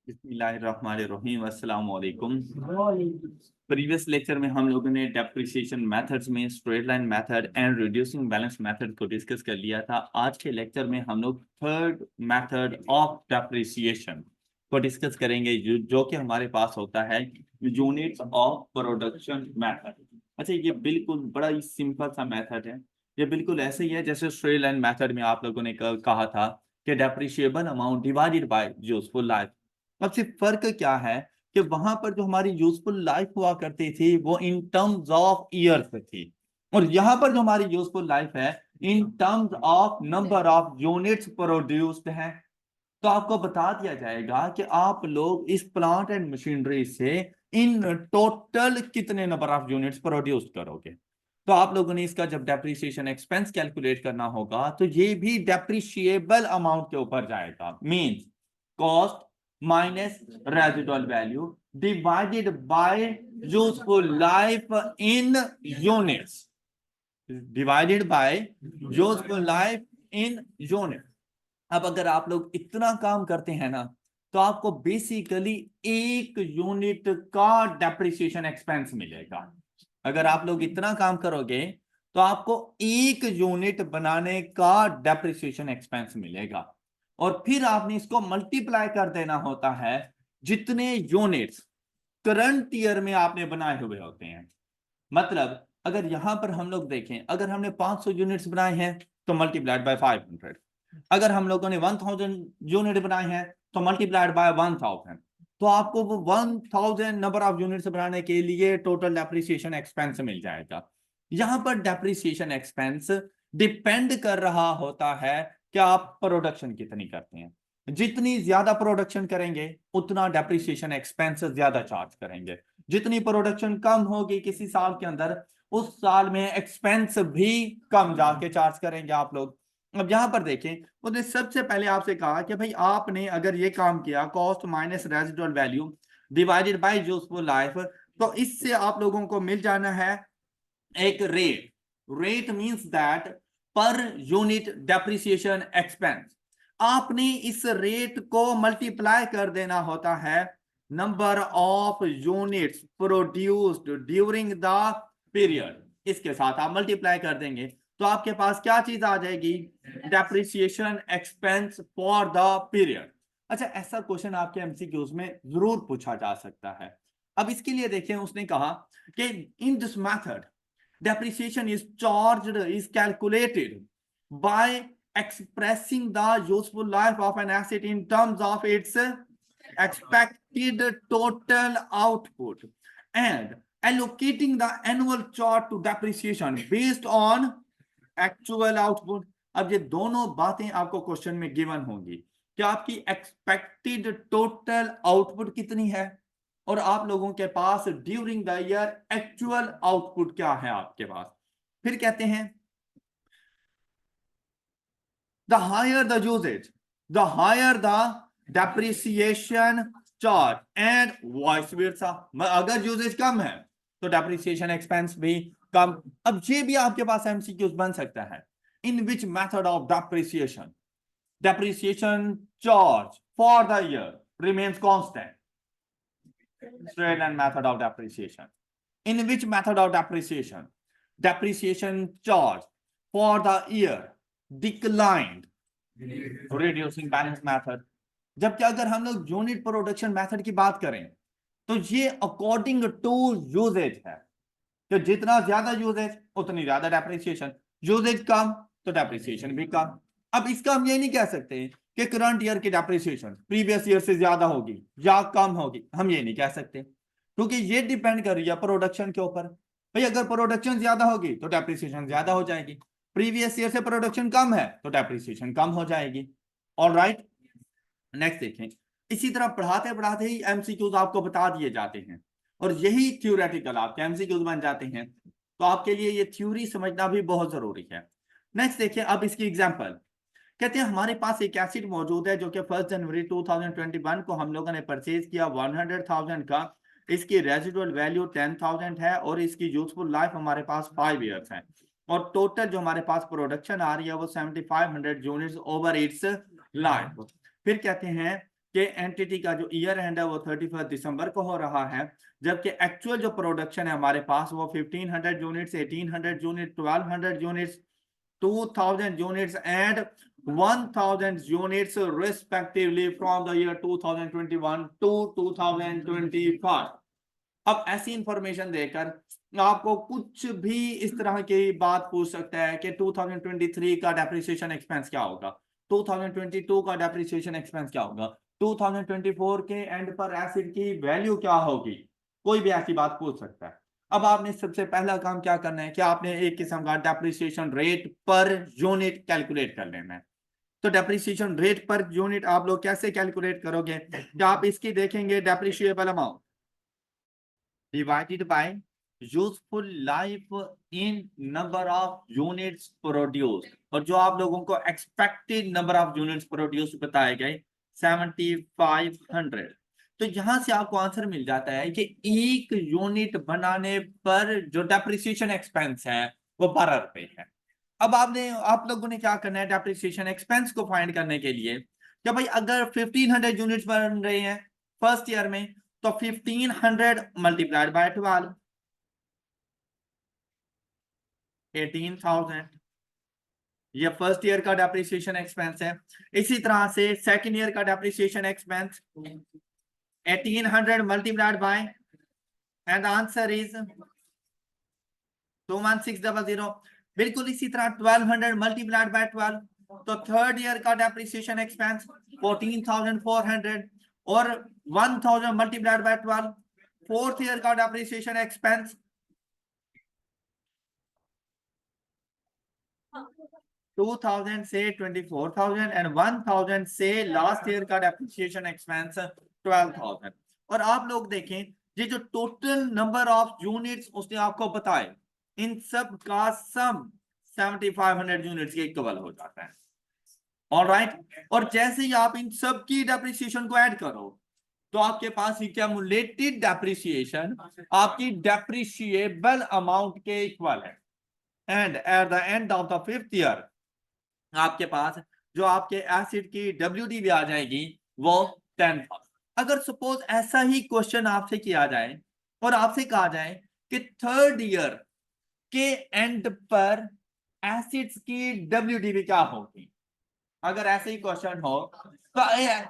बिस्मिल्लाहिर्रहमानिर्रहीम अस्सलाम वालेकुम। प्रीवियस लेक्चर में हम लोगों ने डेप्रिसिएशन मेथड्स में straight line method and reducing balance method को डिस्कस कर लिया था। आज के लेक्चर में हम लोग थर्ड मेथड ऑफ डेप्रिसिएशन को डिस्कस करेंगे जो कि हमारे पास होता है यूनिट्स ऑफ प्रोडक्शन मेथड। अच्छा, ये बिल्कुल बड़ा ही सिंपल सा मेथड है। ये बिल्कुल ऐसे ही है जैसे स्ट्रेट लाइन मेथड में आप लोगों ने कहा था कि depreciable amount divided by useful life. अब सिर्फ फर्क क्या है कि वहां पर जो हमारी यूजफुल लाइफ हुआ करती थी वो इन टर्म्स ऑफ ईयर्स थी, और यहां पर जो हमारी यूजफुल लाइफ है in terms of number of units produced है। तो आपको बता दिया जाएगा कि आप लोग इस प्लांट एंड मशीनरी से इन टोटल कितने नंबर ऑफ यूनिट्स प्रोड्यूस करोगे। तो आप लोगों ने इसका जब डेप्रिसिएशन एक्सपेंस कैलकुलेट करना होगा तो ये भी डेप्रिशिएबल अमाउंट के ऊपर जाएगा। Means cost minus residual value divided by useful life in units, divided by useful life in unit. अब अगर आप लोग इतना काम करते हैं ना तो आपको बेसिकली एक यूनिट का डेप्रिसिएशन एक्सपेंस मिलेगा। अगर आप लोग इतना काम करोगे तो आपको एक यूनिट बनाने का डेप्रिसिएशन एक्सपेंस मिलेगा, और फिर आपने इसको मल्टीप्लाई कर देना होता है जितने यूनिट्स करंट ईयर में आपने बनाए हुए होते हैं। मतलब अगर यहां पर हम लोग देखें, अगर हमने 500 यूनिट्स बनाए हैं तो मल्टीप्लाइड बाय 500। अगर हम लोगों ने 1000 यूनिट बनाए हैं तो मल्टीप्लाइड बाय 1000। तो आपको वो 1000 नंबर ऑफ यूनिट्स बनाने के लिए टोटल डेप्रिसिएशन एक्सपेंस मिल जाएगा। यहां पर डेप्रिसिएशन एक्सपेंस डिपेंड कर रहा होता है कि आप प्रोडक्शन कितनी करते हैं। जितनी ज्यादा प्रोडक्शन करेंगे उतना डेप्रिसिएशन एक्सपेंस ज्यादा चार्ज करेंगे। जितनी प्रोडक्शन कम होगी किसी साल के अंदर, उस साल में एक्सपेंस भी कम जाके चार्ज करेंगे आप लोग। अब यहां पर देखें, उसने सबसे पहले आपसे कहा कि भाई आपने अगर ये काम किया cost minus residual value divided by useful life, तो इससे आप लोगों को मिल जाना है एक rate. Rate means that per unit depreciation expense. आपने इस रेट को मल्टीप्लाई कर देना होता है number of units produced during the period. इसके साथ आप मल्टीप्लाई कर देंगे तो आपके पास क्या चीज आ जाएगी, depreciation expense for the period. अच्छा, ऐसा क्वेश्चन आपके एमसीक्यूज में जरूर पूछा जा सकता है। अब इसके लिए देखें, उसने कहा कि in this method depreciation is charged is calculated by expressing the useful life of an asset in terms of its expected total output and allocating the annual charge to depreciation based on actual output। अब ये दोनों बातें आपको question में given होंगी कि आपकी expected total output कितनी है और आप लोगों के पास during the year actual output क्या है आपके पास। फिर कहते हैं the higher the usage the higher the depreciation charge and vice versa. अगर यूजेज कम है तो डेप्रिसिएशन एक्सपेंस भी कम। अब ये भी आपके पास एमसीक्यूज बन सकता है, in which method of depreciation charge for the year remains constant, straight line method of depreciation, in which method of depreciation charge for the year declined, reducing balance method। जबकि अगर हम लोग यूनिट प्रोडक्शन मेथड की बात करें तो ये according to usage है कि जितना ज्यादा यूजेज उतनी ज्यादा डेप्रिसिएशन, यूजेज कम तो डेप्रिसिएशन भी कम। अब इसका हम ये नहीं कह सकते कि करंट ईयर की डेप्रिसिएशन प्रीवियस ईयर से ज्यादा होगी या कम होगी, हम ये नहीं कह सकते क्योंकि ये डिपेंड कर रही है प्रोडक्शन के ऊपर। भाई अगर प्रोडक्शन ज्यादा होगी तो डेप्रिसिएशन ज्यादा हो जाएगी, प्रीवियस ईयर से प्रोडक्शन कम है तो डेप्रिसिएशन कम हो जाएगी। ऑलराइट, नेक्स्ट देखें। इसी तरह पढ़ाते पढ़ाते ही एमसीक्यूज आपको बता दिए जाते हैं और यही थ्योरेटिकल आपके एमसीक्यूज बन जाते हैं, तो आपके लिए ये थ्योरी समझना भी बहुत जरूरी है। नेक्स्ट देखिए, अब इसकी एग्जांपल कहते हैं हमारे पास एक एसिड मौजूद है जो कि 1 जनवरी 2021 को हम लोगों ने परचेज किया 100,000 का। इसकी रेजिडुअल वैल्यू 10,000 है और इसकी यूजफुल लाइफ हमारे पास 5 इयर्स है, और टोटल जो हमारे पास प्रोडक्शन आ रही है वो 7500 यूनिट्स ओवर इट्स लाइफ। फिर कहते हैं कि एंटिटी का जो ईयर एंड है वो 31 दिसंबर को हो रहा है, जबकि एक्चुअल जो प्रोडक्शन है हमारे पास वो 1500 units, 1800 unit, 1200 units, 2000 units and 1000 units respectively from the year 2021 to 2025। अब ऐसी इंफॉर्मेशन देकर आपको कुछ भी इस तरह की बात पूछ सकता है कि 2023 का डेप्रिसिएशन एक्सपेंस क्या होगा, 2022 का डेप्रिसिएशन एक्सपेंस क्या होगा, 2024 के एंड पर एसिड की वैल्यू क्या होगी, कोई भी ऐसी बात पूछ सकता है। अब आपने सबसे पहला काम क्या करना है कि आपने एक किस्म का depreciation rate per unit calculate कर लेना है। तो डेप्रिसिएशन रेट पर यूनिट आप लोग कैसे कैलकुलेट करोगे, क्या आप इसकी देखेंगे depreciable amount divided by useful life in number of units produced, और जो आप लोगों को expected number of units produce बताए गए 7500। तो यहां से आपको आंसर मिल जाता है कि एक यूनिट बनाने पर जो डेप्रिसिएशन एक्सपेंस है वो 12 रुपए है। अब आप लोगों ने क्या करना है डेप्रिसिएशन एक्सपेंस को फाइंड करने के लिए, क्या भाई अगर 1500 यूनिट्स बन रहे हैं फर्स्ट ईयर में, तो 1500 मल्टीप्लाइड बाय 12, 18,000, ये फर्स्ट ईयर का डेप्रिसिएशन एक्सपेंस है। इसी तरह से सेकंड ईयर का depreciation expense 1800 multiplied by, and answer is 21600। बिल्कुल इसी तरह 1200 मल्टीप्लाइड बाय 12, तो थर्ड ईयर का डेप्रिसिएशन एक्सपेंस 14,400, और 1000 मल्टीप्लाइड बाय 12 फोर्थ ईयर का डेप्रिसिएशन एक्सपेंस 2000 से 24,000, एंड 1000 से लास्ट ईयर का डेप्रिसिएशन एक्सपेंस 12,000। और आप लोग देखें ये जो टोटल नंबर ऑफ यूनिट्स उसने आपको बताए, इन सब का सम 7500 यूनिट्स के इक्वल हो जाता है। ऑलराइट, और जैसे ही आप इन सब की डेप्रिसिएशन को ऐड करो तो आपके पास एक्यूमुलेटेड डेप्रिसिएशन आपकी डेप्रिशिएबल अमाउंट के इक्वल है, and at the end of the fifth year आपके पास जो आपके एसिड की WDV आ जाएगी वो 10,000। अगर सपोज ऐसा ही क्वेश्चन आपसे किया जाए और आपसे कहा जाए कि थर्ड ईयर के एंड पर एसिड्स की WDV क्या होगी, अगर ऐसे ही क्वेश्चन हो तो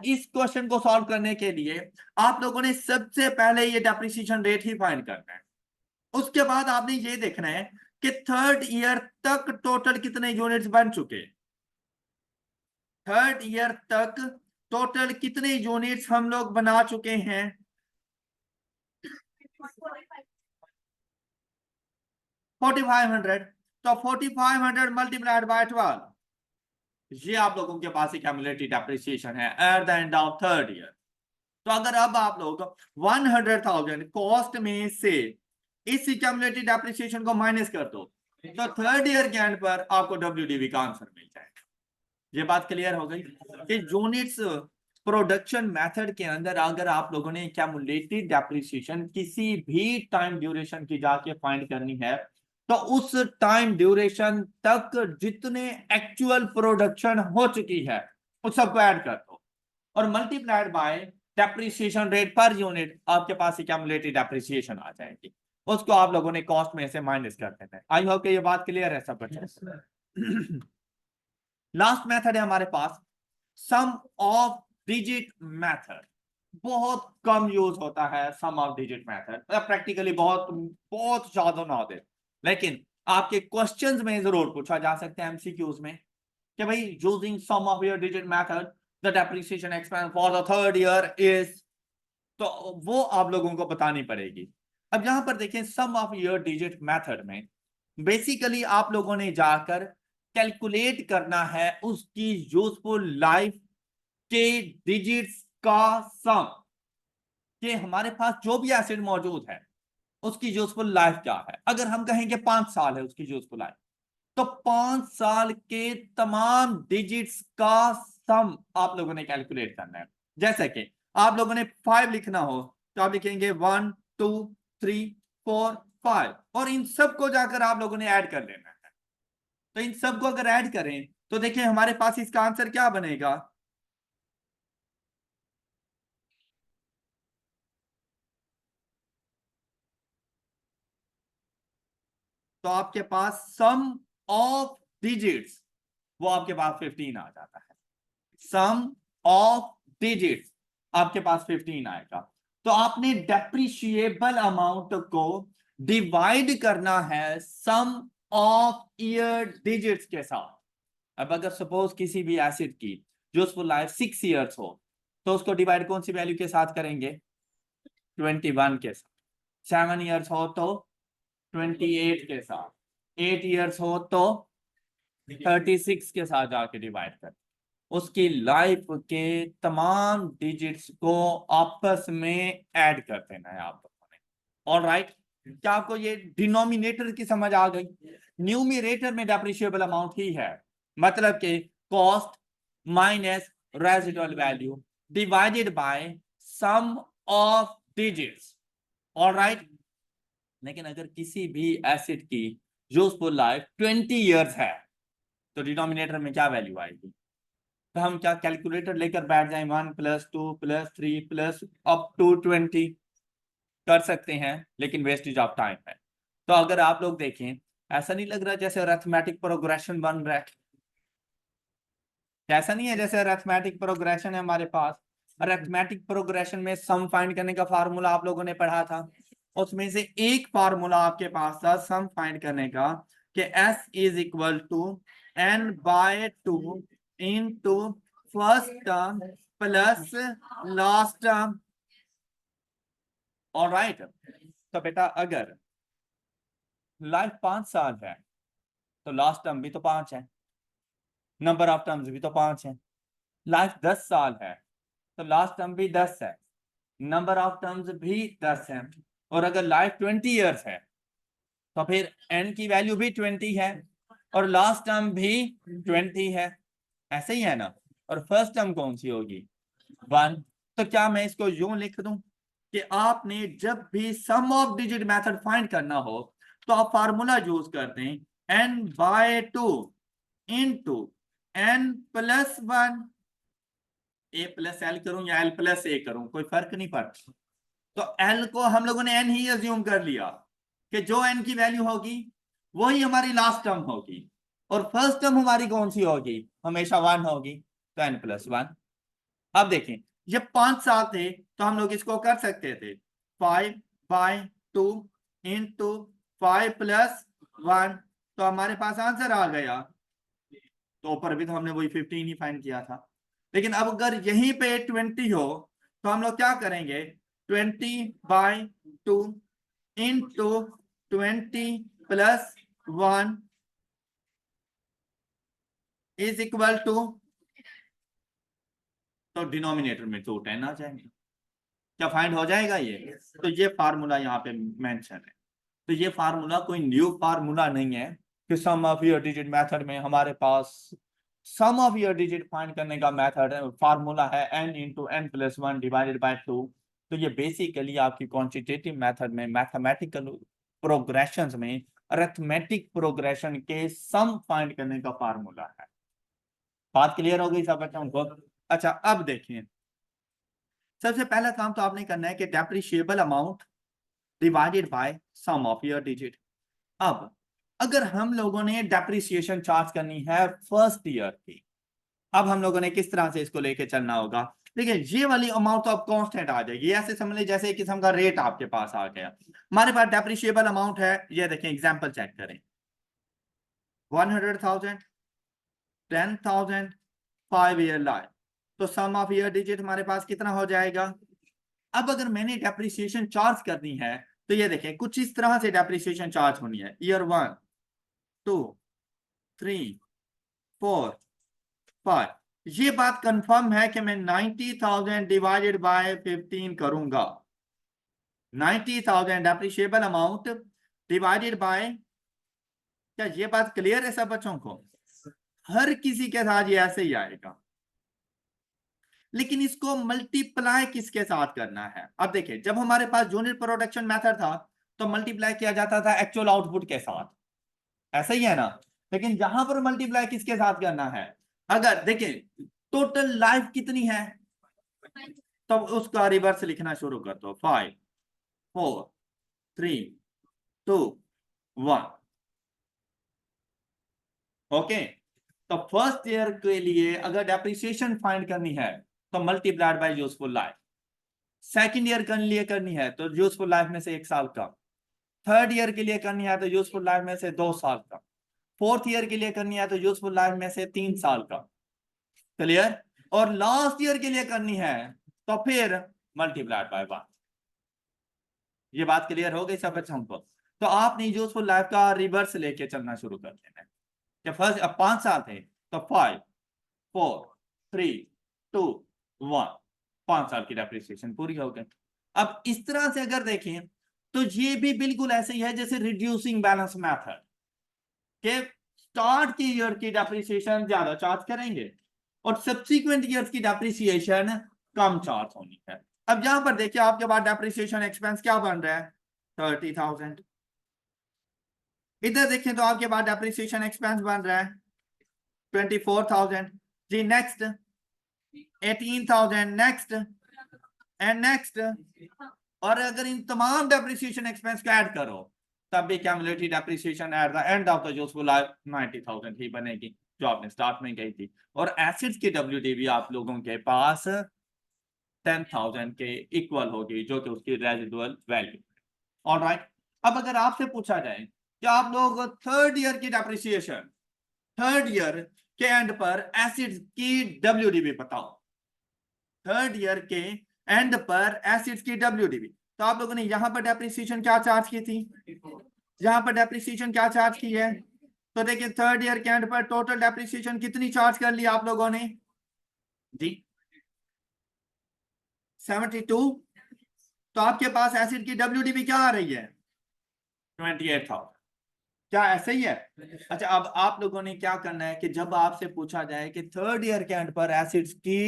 इस क्वेश्चन को सॉल्व करने के लिए आप लोगों ने सबसे पहले ये डेप्रिसिएशन रेट ही फाइंड करना है। उसके बाद आपने ये देखना है कि थर्ड ईयर तक टोटल कितने यूनिट्स बन चुके, थर्ड ईयर तक टोटल कितने यूनिट्स हम लोग बना चुके हैं। 4500, तो 4500 मल्टीप्लाइड बाय 12, ये आप लोगों के पास एक्यूमुलेटेड डेप्रिसिएशन है at the end of third year. तो अगर अब आप लोग 100,000 कॉस्ट में से इस एक्यूमुलेटेड डेप्रिसिएशन को माइनस कर दो तो थर्ड ईयर के एंड पर आपको WDV का आंसर मिल जाएगा। ये बात क्लियर हो गई कि यूनिट्स प्रोडक्शन मेथड के अंदर अगर आप लोगों ने एक्यूमुलेटेड डेप्रिसिएशन किसी भी टाइम ड्यूरेशन की जाके फाइंड करनी है तो उस टाइम ड्यूरेशन तक जितने एक्चुअल प्रोडक्शन हो चुकी है उस सबको ऐड कर दो और multiplied by depreciation rate per unit, आपके पास एक्यूमुलेटेड डेप्रिसिएशन आ जाएगी, उसको आप लोगों ने कॉस्ट में से माइनस कर देना है। आई होप कि ये बात क्लियर है सब बच्चों। लास्ट मेथड है हमारे पास सम ऑफ डिजिट मेथड, बहुत कम यूज होता है सम ऑफ डिजिट मेथड, प्रैक्टिकली बहुत बहुत ज्यादा ना दे, लेकिन आपके क्वेश्चंस में जरूर पूछा जा सकता है MCQs में कि भाई using sum of your digit method the depreciation expense for the third year is, तो वो आप लोगों को बतानी पड़ेगी। अब यहां पर देखें सम ऑफ योर डिजिट मेथड में बेसिकली आप लोगों ने जाकर कैलकुलेट करना है उसकी यूजफुल लाइफ के डिजिट्स का सम, कि हमारे पास जो भी एसिड मौजूद है उसकी यूजफुल लाइफ क्या है। अगर हम कहेंगे 5 साल है उसकी यूजफुल लाइफ, तो 5 साल के तमाम डिजिट्स का सम आप लोगों ने कैलकुलेट करना है। जैसे कि आप लोगों ने 5 लिखना हो तो आप लिखेंगे 1 2 3 4 5, और इन सब को जाकर आप लोगों ने ऐड कर लेना है। तो इन सब को अगर ऐड करें तो देखिए हमारे पास इसका आंसर क्या बनेगा, तो आपके पास सम ऑफ डिजिट्स वो आपके पास 15 आ जाता है। सम ऑफ डिजिट्स आपके पास 15 आएगा। तो आपने डेप्रिशिएबल अमाउंट को डिवाइड करना है सम ऑफ ईयर डिजिट्स के साथ। अब अगर सपोज किसी भी एसिड की यूजफुल लाइफ 6 इयर्स हो तो उसको डिवाइड कौन सी वैल्यू के साथ करेंगे? 21 के साथ। 7 इयर्स हो तो 28 के साथ। 8 इयर्स हो तो 36 के साथ जाके डिवाइड कर उसकी लाइफ के तमाम डिजिट्स को आपस में ऐड कर देना है आप लोगों ने। ऑलराइट, क्या आपको ये डिनोमिनेटर की समझ आ गई? न्यूमिनेटर में डेप्रिशिएबल अमाउंट ही है, मतलब कि cost minus residual value divided by sum of digits. Alright, लेकिन अगर किसी भी एसिड की यूजफुल लाइफ 20 इयर्स है तो डिनोमिनेटर में क्या वैल्यू आएगी? तो हम क्या कैलकुलेटर लेकर बैठ जाएं 1 + 2 + 3 प्लस अप टू 20 कर सकते हैं, लेकिन वेस्टेज ऑफ टाइम है। तो अगर आप लोग देखें, ऐसा नहीं लग रहा जैसे अरिथमेटिक प्रोग्रेशन बन रहा है? ऐसा नहीं है जैसे अरिथमेटिक प्रोग्रेशन है हमारे पास। अरिथमेटिक प्रोग्रेशन में सम फाइंड करने का फार्मूला आप लोगों ने पढ़ा था, उसमें से एक फार्मूला आपके पास था सम फाइंड करने का कि S = n/2 into first term plus last term. Alright, तो बेटा अगर लाइफ 5 साल है तो लास्ट टर्म भी तो 5 है, नंबर ऑफ टर्म्स भी तो 5 है। लाइफ 10 साल है तो लास्ट टर्म भी 10 है, नंबर ऑफ टर्म्स भी 10 है। और अगर लाइफ 20 इयर्स है तो फिर n की वैल्यू भी 20 है और लास्ट टर्म भी 20 है। ऐसे ही है ना? और फर्स्ट टर्म कौन सी होगी? 1। तो क्या मैं इसको यूं लिख दूं कि आपने जब भी सम ऑफ डिजिट मेथड फाइंड करना हो तो आप फार्मूला यूज करते हैं n/2 इनटू n+1। a+l करूं या l+a करूं कोई फर्क नहीं पड़ता। तो l को हम लोगों ने n ही अज्यूम कर लिया कि जो n की वैल्यू होगी वही हमारी लास्ट टर्म होगी, और फर्स्ट टर्म हमारी कौन सी होगी? हमेशा 1 होगी, तो n+1। अब देखें, जब 5 साल थे तो हम लोग इसको कर सकते थे 5/2 इंटू 5+1, तो हमारे पास आंसर आ गया। तो ऊपर भी तो हमने वही 15 ही फाइंड किया था। लेकिन अब अगर यहीं पे 20 हो तो हम लोग क्या करेंगे? 20/2 इंटू 20+1 इज इक्वल टू, तो डिनोमिनेटर में तो 10 आ जाएंगे। क्या फाइंड हो जाएगा ये? तो ये फार्मूला यहाँ पे मेंशन है। तो ये फार्मूला कोई न्यू फार्मूला नहीं है कि सम ऑफ ईयर डिजिट मेथड में हमारे पास सम ऑफ ईयर डिजिट फाइंड करने का मेथड है, फार्मूला है n × n+1 डिवाइडेड बाय 2। तो ये बेसिकली आपकी क्वांटिटेटिव मेथड में मैथमेटिकल प्रोग्रेशन में अरिथमेटिक प्रोग्रेशन के सम फाइंड करने का फार्मूला है। बात क्लियर हो गई सब बच्चों को? अच्छा, अब देखिए, सबसे पहला काम तो आपने करना है कि depreciable amount divided by sum of year digit. अब अगर हम लोगों ने डेप्रिसिएशन चार्ज करनी है फर्स्ट ईयर की, अब हम लोगों ने किस तरह से इसको लेके चलना होगा? देखिए, ये वाली अमाउंट तो अब कांस्टेंट आ जाएगी। ऐसे समझ लें जैसे एक किस्म का रेट आपके पास आ गया। हमारे पास डेप्रिशिएबल अमाउंट है, ये देखें एग्जांपल चेक करें, 100,000, 10,000, 5 ईयर लाइफ। तो सम ऑफ ईयर डिजिट हमारे पास कितना हो जाएगा? अब अगर मैंने डेप्रिसिएशन चार्ज करनी है तो ये देखें कुछ इस तरह से डेप्रिसिएशन चार्ज होनी है। ईयर 1, 2, 3, 4, 5। ये बात कंफर्म है कि मैं 90,000 डिवाइडेड बाय 15 करूंगा। 90,000 डेप्रिशिएबल अमाउंट डिवाइडेड बाय, क्या ये बात क्लियर है सब बच्चों को? हर किसी के साथ ये ऐसे ही आएगा, लेकिन इसको मल्टीप्लाई किसके साथ करना है? अब देखिए, जब हमारे पास यूनिट प्रोडक्शन मेथड था तो मल्टीप्लाई किया जाता था एक्चुअल आउटपुट के साथ, ऐसा ही है ना? लेकिन यहां पर मल्टीप्लाई किसके साथ करना है? अगर देखिए टोटल लाइफ कितनी है तो उसका रिवर्स लिखना शुरू कर दो, 5, 4, 3, 2, 1। ओके, तो फर्स्ट ईयर के लिए अगर डेप्रिसिएशन फाइंड करनी है तो multiplied by useful life, second year के लिए करनी है तो यूजफुल लाइफ में से 1 साल का, थर्ड ईयर के लिए करनी है तो यूजफुल लाइफ में से 2 साल का, फोर्थ ईयर के लिए करनी है तो यूजफुल लाइफ में से 3 साल का। क्लियर? और लास्ट ईयर के लिए करनी है तो फिर मल्टीप्लाइड बाय 1। ये बात क्लियर हो गई सब बच्चों को? तो आपने यूजफुल लाइफ का रिवर्स लेके चलना शुरू कर देना है कि फर्स्ट अब 5 साल थे तो 5 4 3 2 1, 5 साल की डेप्रिसिएशन पूरी हो गई। अब इस तरह से अगर देखें तो ये भी बिल्कुल ऐसे ही है जैसे रिड्यूसिंग बैलेंस मेथड के स्टार्ट की ईयर की डेप्रिसिएशन ज्यादा चार्ज करेंगे और सब्सिक्वेंट ईयर्स की डेप्रिसिएशन कम चार्ज होनी है। अब यहां पर देखिए आपके पास डेप्रिसिएशन एक्सपेंस क्या बन रहा है 30,000, इधर देखें तो आपके पास डेप्रिसिएशन एक्सपेंस बन रहा है 24,000 जी, नेक्स्ट 18,000, नेक्स्ट एंड नेक्स्ट। और अगर इन तमाम डेप्रिसिएशन एक्सपेंस को ऐड करो तब भी cumulative depreciation at the end of the useful life 90,000 ही बनेगी जो आपने स्टार्ट में कही थी। और एसिड्स की WDV आप लोगों के पास 10,000 के इक्वल होगी जो कि उसकी रेजिडुअल वैल्यू। ऑलराइट, अब अगर आपसे पूछा जाए कि आप लोग थर्ड ईयर की डेप्रिसिएशन, थर्ड ईयर के एंड पर एसिड्स की WDV बताओ, थर्ड ईयर के एंड पर एसिड्स की WDV, तो आप लोगों ने यहां पर डेप्रिसिएशन क्या चार्ज की थी, यहां पर डेप्रिसिएशन क्या चार्ज की है? तो देखिए थर्ड ईयर के एंड पर टोटल डेप्रिसिएशन कितनी चार्ज कर ली आप लोगों ने जी 72। तो आपके पास एसिड की WDV क्या आ रही है 28,000। क्या ऐसे ही है? अच्छा, अब आप लोगों ने क्या करना है कि जब आपसे पूछा जाए कि थर्ड ईयर के एंड पर एसिड्स की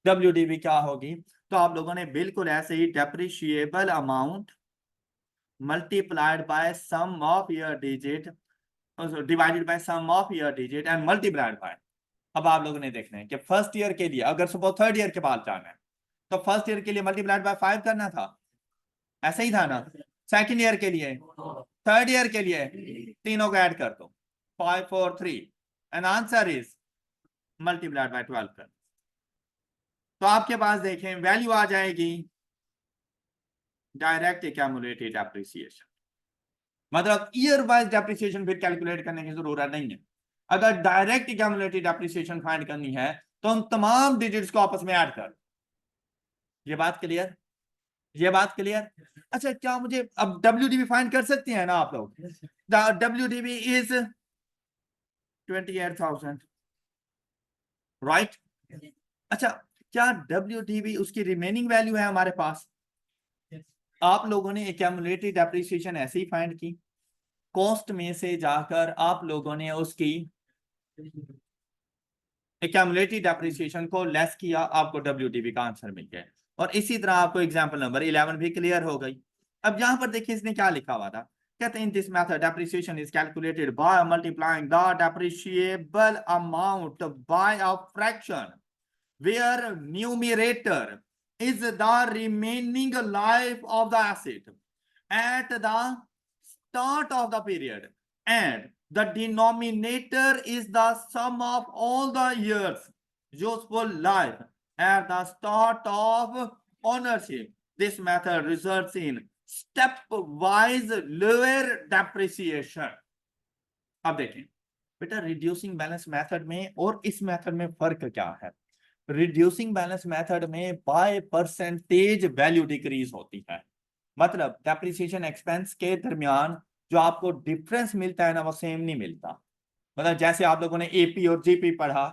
WDV क्या होगी तो आप लोगों ने बिल्कुल ऐसे ही depreciable amount multiplied by sum of year digit divided by sum of year digit and multiplied by. अब आप लोगों ने देखना है कि फर्स्ट ईयर के लिए अगर सपोज थर्ड ईयर के बाद जाना है तो फर्स्ट ईयर के लिए मल्टीप्लाइड बाय 5 करना था, ऐसा ही था ना? सेकंड ईयर के लिए, थर्ड ईयर के लिए तीनों को ऐड कर दो 5 4 3 and answer is multiplied by 12 कर। तो आपके पास देखें वैल्यू आ जाएगी डायरेक्ट एक्यूमुलेटेड डेप्रिसिएशन, मतलब ईयर वाइज डेप्रिसिएशन फिर कैलकुलेट करने की जरूरत नहीं है। अगर डायरेक्ट एक्यूमुलेटेड डेप्रिसिएशन फाइंड करनी है तो उन तमाम डिजिट्स को आपस में ऐड कर। ये बात क्लियर? ये बात क्लियर? अच्छा, क्या मुझे अब WDV फाइंड कर सकते हैं ना आप लोग? WDV is 28,000, right? अच्छा, क्या WDV उसकी रिमेनिंग वैल्यू है हमारे पास? आप लोगों ने एक्यूमुलेटेड डेप्रिसिएशन ऐसे ही फाइंड की, कॉस्ट में से जाकर आप लोगों ने उसकी एक्यूमुलेटेड डेप्रिसिएशन को लेस किया, आपको WDV का आंसर मिल गया। और इसी तरह आपको एग्जांपल नंबर 11 भी क्लियर हो गई। अब यहां पर देखिए इसने क्या लिखा हुआ था, कहते हैं in this method depreciation is calculated by multiplying the depreciable amount by a fraction where numerator is the remaining life of the acid at the start of the period and the denominator is the sum of all the years useful life at the start of ownership. This method results in stepwise lower depreciation. अब देखें बेटा, reducing balance method में और इस method में फर्क क्या है? रिड्यूसिंग बैलेंस मेथड में बाय परसेंटेज वैल्यू डिक्रीज होती है, मतलब डेप्रिसिएशन एक्सपेंस के दरमियान जो आपको डिफरेंस मिलता है ना वो सेम नहीं मिलता। मतलब जैसे आप लोगों ने AP और GP पढ़ा,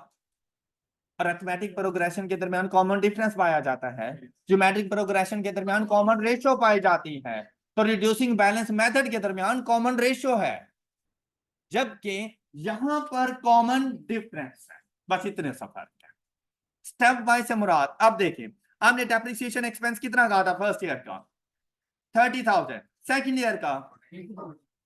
अरिथमेटिक प्रोग्रेशन के दरमियान कॉमन डिफरेंस पाया जाता है, ज्योमेट्रिक प्रोग्रेशन के दरमियान कॉमन रेशियो पाई जाती है, तो रिड्यूसिंग बैलेंस मेथड के दरमियान कॉमन रेशियो है जबकि यहां पर कॉमन डिफरेंस है। बस इतने सा फर्क है। स्टेप बाय से मुराद, अब देखिए आपने डेप्रिसिएशन एक्सपेंस कितना कहा था फर्स्ट ईयर का 30,000, सेकंड ईयर का,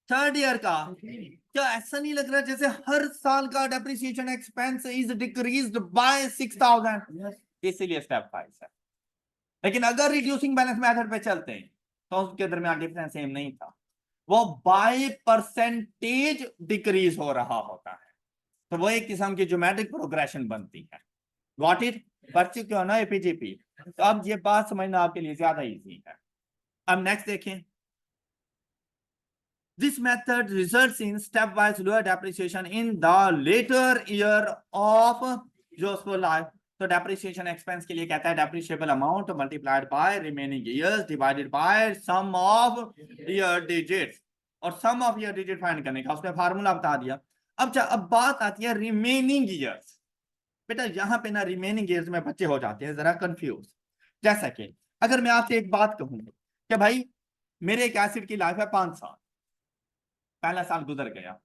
थर्ड ईयर का। क्या ऐसा नहीं लग रहा जैसे हर साल का depreciation expense is decreased bye 6,000? इसीलिए स्टेप वाइज है। लेकिन अगर रिड्यूसिंग बैलेंस मेथड पे चलते हैं तो उसके दरमियान डिफरेंस सेम नहीं था, वो बाय परसेंटेज डिक्रीज हो रहा होता है। तो वो एक किस्म की ज्योमेट्रिक प्रोग्रेशन बनती है। Got it? पढ़ चुके हो ना एपीजीपी? तो अब ये बात समझना आपके लिए ज्यादा इजी है। अब नेक्स्ट देखें, this method results in stepwise lower depreciation in the later year of useful life। तो डेप्रिसिएशन एक्सपेंस के लिए कहता है depreciable amount multiplied by remaining years divided by sum of year digits, और sum of year digit find करने का उसने formula बता दिया। अब बात आती है रिमेनिंग ईयर्स। बेटा यहाँ पे ना रिमेनिंग ईयर्स में बच्चे हो जाते हैं जरा कंफ्यूज। जैसा कि अगर मैं आपसे एक बात कहूँ कि भाई मेरे एक एसिड की लाइफ है 5 साल, पहला साल गुजर गया,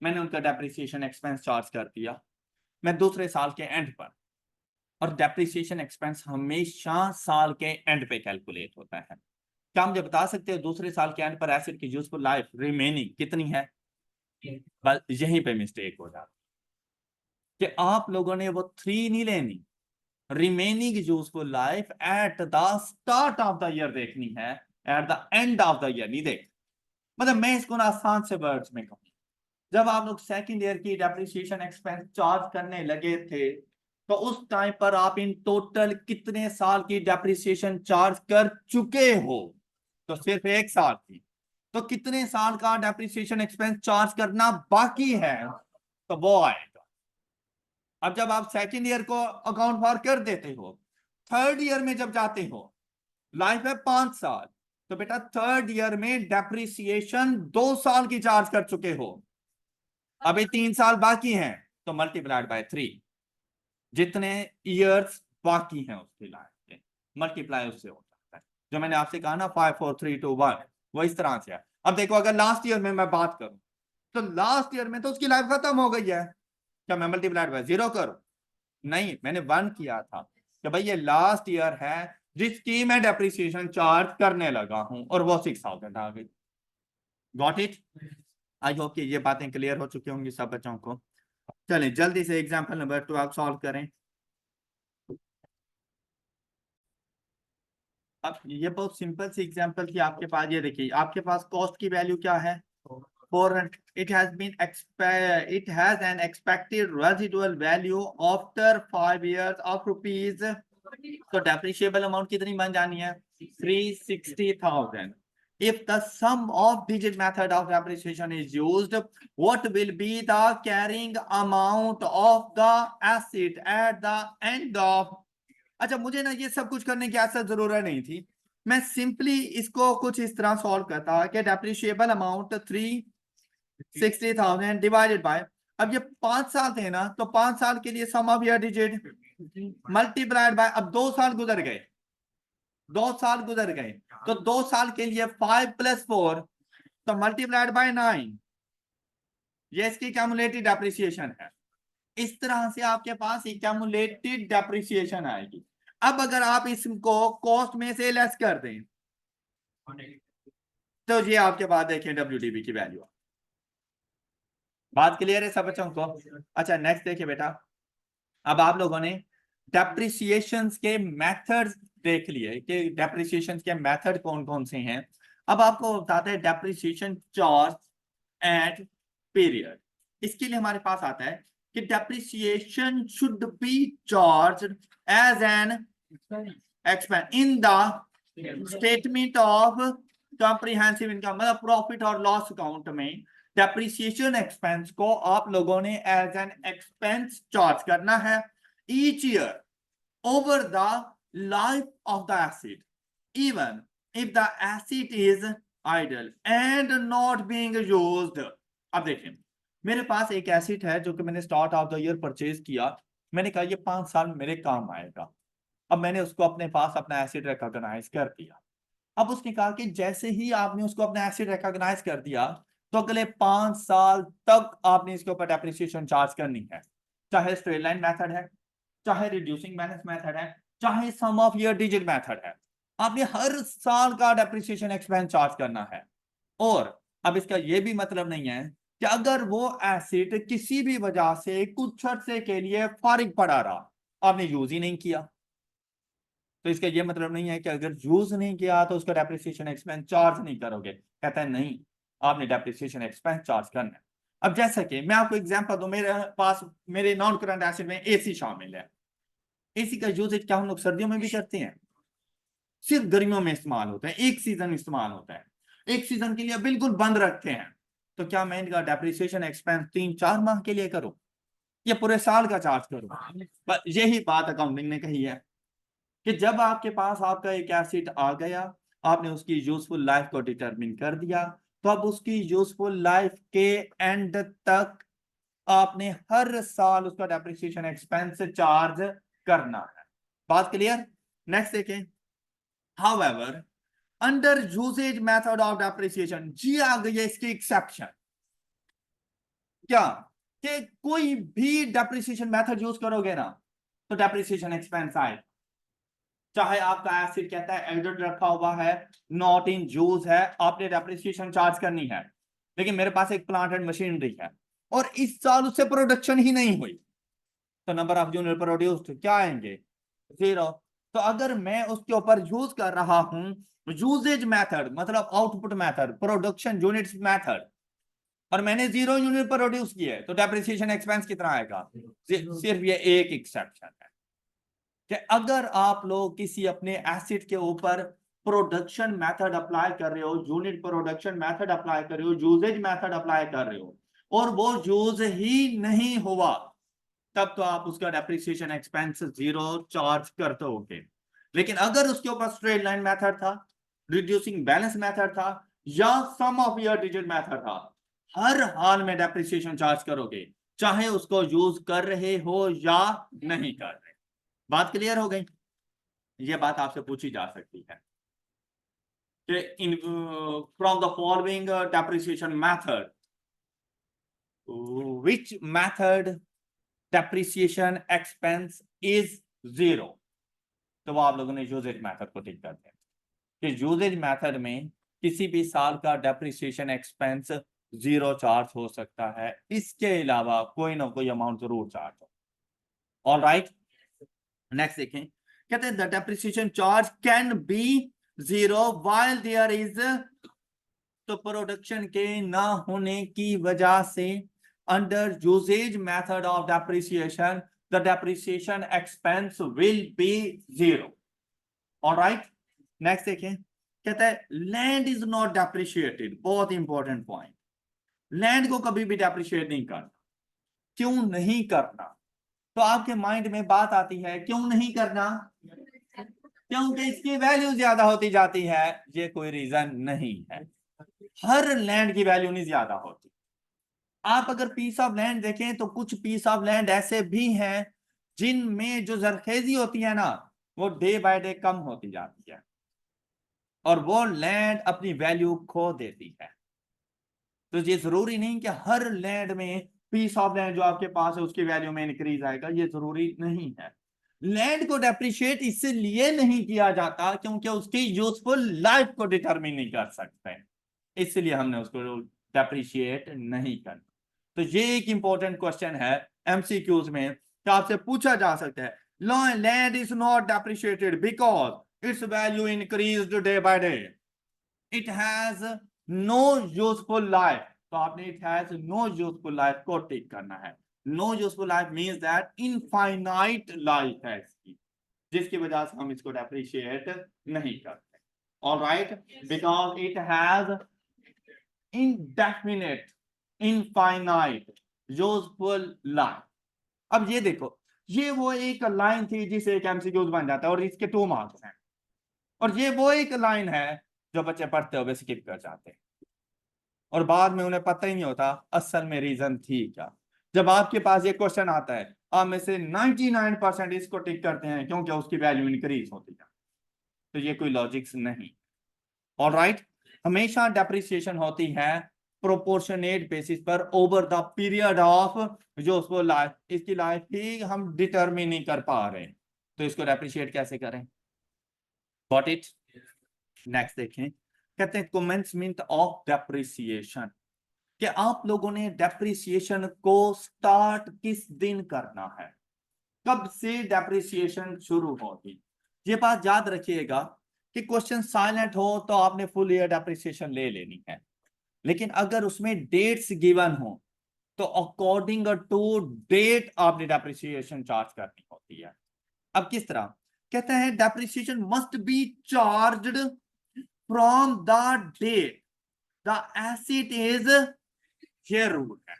मैंने उनका डेप्रिसिएशन एक्सपेंस चार्ज कर दिया, मैं दूसरे साल के एंड पर, और डेप्रिसिएशन एक्सपेंस हमेशा साल के एंड पे कैलकुलेट होता है। क्या मुझे बता सकते हो दूसरे साल के एंड पर एसिड की यूजफुल लाइफ रिमेनिंग कितनी है? बस यहीं पे मिस्टेक हो जाती कि आप लोगों ने वो 3 नहीं लेनी, remaining useful life at the start of the year देखनी है, at the end of the year नहीं देख। मतलब मैं इसको ना आसान से वर्ड्स में कहूँ, जब आप लोग सेकंड ईयर की डेप्रिसिएशन एक्सपेंस चार्ज करने लगे थे तो उस टाइम पर आप इन टोटल कितने साल की डेप्रिसिएशन चार्ज कर चुके हो? तो सिर्फ 1 साल की। तो कितने साल का डेप्रिसिएशन एक्सपेंस चार्ज करना बाकी है? तो वो आएगा। अब जब आप सेकंड ईयर को अकाउंट फॉर कर देते हो, थर्ड ईयर में जब जाते हो, लाइफ है 5 साल, तो बेटा थर्ड ईयर में डेप्रिसिएशन 2 साल की चार्ज कर चुके हो, अभी 3 साल बाकी हैं, तो मल्टीप्लाइड बाय 3, जितने ईयर्स बाकी हैं उसकी लाइफ के मल्टीप्लाई उससे हो जाता है। जो मैंने आपसे कहा ना 5 4 3 2 1, वो इस तरह से है। अब देखो अगर लास्ट ईयर में मैं बात करूं तो लास्ट ईयर में तो उसकी लाइफ खत्म हो गई है, क्या मैं मल्टीप्लाइड बाय 0 करूं? नहीं, मैंने 1 किया था कि भाई ये लास्ट ईयर है जिसकी मैं डेप्रिसिएशन चार्ज करने लगा हूं, और वो 6000 आ गई। Got it? आई होप कि ये बातें क्लियर हो चुकी होंगी सब बच्चों को। चलें जल्दी से एग्जांपल नंबर 12 सॉल्व करें। अब ये बहुत सिंपल सी एग्जांपल थी आपके पास। ये देखिए आपके पास कॉस्ट की वैल्यू क्या है? 400। it has an expected residual value after 5 years of rupees। तो डेप्रिशिएबल अमाउंट कितनी बन जानी है? 360,000। If the sum of digit method of depreciation is used, what will be the carrying amount of the asset at the end of? अच्छा मुझे ना ये सब कुछ करने की ऐसा जरूरत नहीं थी, मैं सिंपली इसको कुछ इस तरह सॉल्व करता कि डेप्रिशिएबल अमाउंट 360,000 डिवाइडेड बाय, अब ये 5 साल थे ना, तो 5 साल के लिए sum of year digit multiplied by, अब 2 साल गुजर गए, 2 साल गुजर गए, तो 2 साल के लिए 5 + 4, तो मल्टीप्लाइड बाय 9, ये इसकी क्यूमुलेटेड डेप्रिसिएशन है। इस तरह से आपके पास एक्यूमुलेटेड डेप्रिसिएशन आएगी। अब अगर आप इसको कॉस्ट में से लेस कर दें तो ये आपके पास देखें WDB की वैल्यू। बात क्लियर है सब बच्चों को? अच्छा नेक्स्ट देखिए बेटा, अब आप लोगों ने डेप्रिसिएशन के मेथड्स देख लिए कि डेप्रिसिएशन के मेथड कौन कौन से हैं। अब आपको बताते हैं डेप्रिसिएशन चार्ज एट पीरियड। इसके लिए हमारे पास आता है कि depreciation should be charged as an expense in the statement of comprehensive income, मतलब प्रॉफिट और लॉस अकाउंट में डेप्रिसिएशन एक्सपेंस को आप लोगों ने एज एन एक्सपेंस चार्ज करना है each year over the life of the asset, even if the asset is idle and not being used. अब देखिए मेरे पास एक एसिड है जो कि मैंने start of the year purchase किया, मैंने कहा ये 5 साल मेरे काम आएगा। अब मैंने उसको अपने पास अपना एसिड रिकॉग्नाइज कर दिया। अब उसने कहा कि जैसे ही आपने उसको अपना एसिड रिकॉग्नाइज कर दिया तो अगले 5 साल तक आपने इसके ऊपर डेप्रिसिएशन चार्ज करनी है, चाहे स्ट्रेट लाइन मेथड है, चाहे रिड्यूसिंग बैलेंस मेथड है, चाहे सम ऑफ ईयर डिजिट मेथड है, आपने हर साल का डेप्रिसिएशन एक्सपेंस चार्ज करना है। और अब इसका यह भी मतलब नहीं है कि अगर वो एसिड किसी भी वजह से कुछ अर्से के लिए फारिग पड़ा रहा, आपने यूज ही नहीं किया, तो इसका यह मतलब नहीं है कि अगर यूज नहीं किया तो उसका डेप्रिसिएशन एक्सपेंस चार्ज नहीं करोगे। कहता है नहीं, आपने डेप्रिसिएशन एक्सपेंस चार्ज करना है। अब जैसा कि मैं आपको एग्जांपल दूं, मेरे पास मेरे नॉन करंट एसेट में एसी शामिल है। एसी का यूजेज क्या हम लोग सर्दियों में भी करते हैं? सिर्फ गर्मियों में इस्तेमाल होता है, एक सीजन इस्तेमाल होता है, एक सीजन के लिए बिल्कुल बंद रखते हैं। तो क्या मैं इनका डेप्रिसिएशन एक्सपेंस 3-4 माह के लिए करूं या पूरे साल का चार्ज करूं? यही बात अकाउंटिंग ने कही है कि जब आपके पास आपका एक एसेट आ गया, आपने उसकी यूजफुल लाइफ को डिटरमिन कर दिया, तो अब उसकी यूजफुल लाइफ के एंड तक आपने हर साल उसका डेप्रिसिएशन एक्सपेंस चार्ज करना है। बात क्लियर? नेक्स्ट देखें। However, under usage method of depreciation, जी आ गई है इसकी एक्सेप्शन। क्या कि कोई भी डेप्रिसिएशन मेथड यूज करोगे ना तो डेप्रिसिएशन एक्सपेंस आए। चाहे आपका एसिड कहता है एडिट रखा हुआ है, नॉट इन यूज है, आपने डेप्रिसिएशन चार्ज करनी है, लेकिन मेरे पास एक प्लांट एंड मशीनरी है और इस साल उससे प्रोडक्शन ही नहीं हुई, तो नंबर ऑफ यूनिट प्रोड्यूस्ड क्या आएंगे? 0। तो अगर मैं उसके ऊपर यूज कर रहा हूं यूजेज मेथड, मतलब output method, production units method, और मैंने 0 यूनिट प्रोड्यूस किए, तो डेप्रिसिएशन एक्सपेंस कितना आएगा? सिर्फ ये एक एक्सेप्शन है कि अगर आप लोग किसी अपने एसिड के ऊपर प्रोडक्शन मेथड अप्लाई कर रहे हो, यूनिट प्रोडक्शन मेथड अप्लाई कर रहे हो, यूजेज मेथड अप्लाई कर रहे हो, और वो यूज ही नहीं हुआ, तब तो आप उसका डेप्रिसिएशन एक्सपेंस 0 चार्ज करते होगे। लेकिन अगर उसके ऊपर स्ट्रेट लाइन मेथड था, रिड्यूसिंग बैलेंस मेथड था, या सम ऑफ ईयर डिजिट मेथड था, हर हाल में डेप्रिसिएशन चार्ज करोगे, चाहे उसको यूज कर रहे हो या नहीं कर रहे। बात क्लियर हो गई? ये बात आपसे पूछी जा सकती है कि in from the following depreciation method, which method depreciation expense is 0? तो वो आप लोगों ने यूजेज मेथड को टिक कर दिया कि यूजेज मेथड में किसी भी साल का डेप्रिसिएशन एक्सपेंस 0 चार्ज हो सकता है, इसके अलावा कोई ना कोई अमाउंट जरूर चार्ज हो। ऑल राइट, नेक्स्ट देखें। कहते हैं the depreciation charge can be 0 while there is, तो प्रोडक्शन के ना होने की वजह से under usage method of depreciation the depreciation expense will be 0। Alright, next देखें। कहता है लैंड इज नॉट डेप्रिशिएटेड, बहुत इंपॉर्टेंट पॉइंट, लैंड को कभी भी डेप्रिशिएट नहीं करना। क्यों नहीं करना? तो आपके माइंड में बात आती है क्यों नहीं करना? क्योंकि इसकी वैल्यू ज्यादा होती जाती है। ये कोई रीजन नहीं है, हर लैंड की वैल्यू नहीं ज्यादा होती। आप अगर पीस ऑफ लैंड देखें तो कुछ पीस ऑफ लैंड ऐसे भी हैं जिनमें जो जरखेजी होती है ना, वो डे बाय डे कम होती जाती है और वो लैंड अपनी वैल्यू खो देती है। तो ये जरूरी नहीं कि हर लैंड में पीस ऑफ लैंड जो आपके पास है उसकी वैल्यू में इंक्रीज आएगा, ये जरूरी नहीं है। लैंड को डेप्रिशिएट इसलिए नहीं किया जाता क्योंकि उसकी यूजफुल लाइफ को डिटरमिन नहीं कर सकते, इसलिए हमने उसको डेप्रिशिएट नहीं करना। तो ये एक इंपॉर्टेंट क्वेश्चन है एमसीक्यूज में, तो आपसे पूछा जा सकता है land is not depreciated because its value increased day by day, it has no useful life. तो आपने it has no useful life को टिक करना है। No useful life means that infinite life है इसकी, जिसकी वजह से हम इसको डेप्रिशिएट नहीं करते। Alright, because it has indefinite, infinite, useful line। अब ये देखो, ये वो एक लाइन थी जिसे एक एमसीक्यूज बन जाता है और इसके 2 मार्क्स हैं, और ये वो एक लाइन है जो बच्चे पढ़ते हुए स्किप कर जाते हैं और बाद में उन्हें पता ही नहीं होता असल में रीजन थी क्या। जब आपके पास ये क्वेश्चन आता है, आप में से 99% इसको टिक करते हैं क्योंकि उसकी वैल्यू इंक्रीज होती है, तो ये कोई लॉजिक्स नहीं। ऑलराइट, हमेशा डेप्रिसिएशन होती है प्रोपोर्शनेट बेसिस पर ओवर द पीरियड ऑफ जो उसको लाइफ, इसकी लाइफ ही हम डिटरमिन नहीं कर पा रहे, तो इसको डेप्रिशिएट कैसे करें? Got it? नेक्स्ट देखें। कहते हैं कमेंसमेंट ऑफ डेप्रिसिएशन, कि आप लोगों ने डेप्रिसिएशन को स्टार्ट किस दिन करना है, कब से डेप्रिसिएशन शुरू होगी। ये बात याद रखिएगा कि क्वेश्चन साइलेंट हो तो आपने फुल ईयर डेप्रिसिएशन ले लेनी है, लेकिन अगर उसमें डेट्स गिवन हो तो अकॉर्डिंग टू डेट आपने डेप्रिसिएशन चार्ज करनी होती है। अब किस तरह कहते हैं, depreciation must be charged from the date the asset is, ये रूल है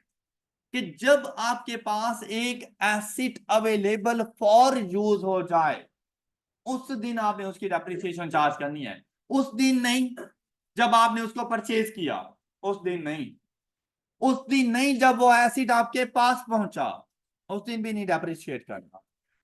कि जब आपके पास एक एसेट अवेलेबल फॉर यूज हो जाए उस दिन आपने उसकी डेप्रिसिएशन चार्ज करनी है। उस दिन नहीं जब आपने उसको परचेज किया, उस दिन नहीं, उस दिन नहीं जब वो एसिड आपके पास पहुंचा, उस दिन भी नहीं डेप्रिशिएट करना।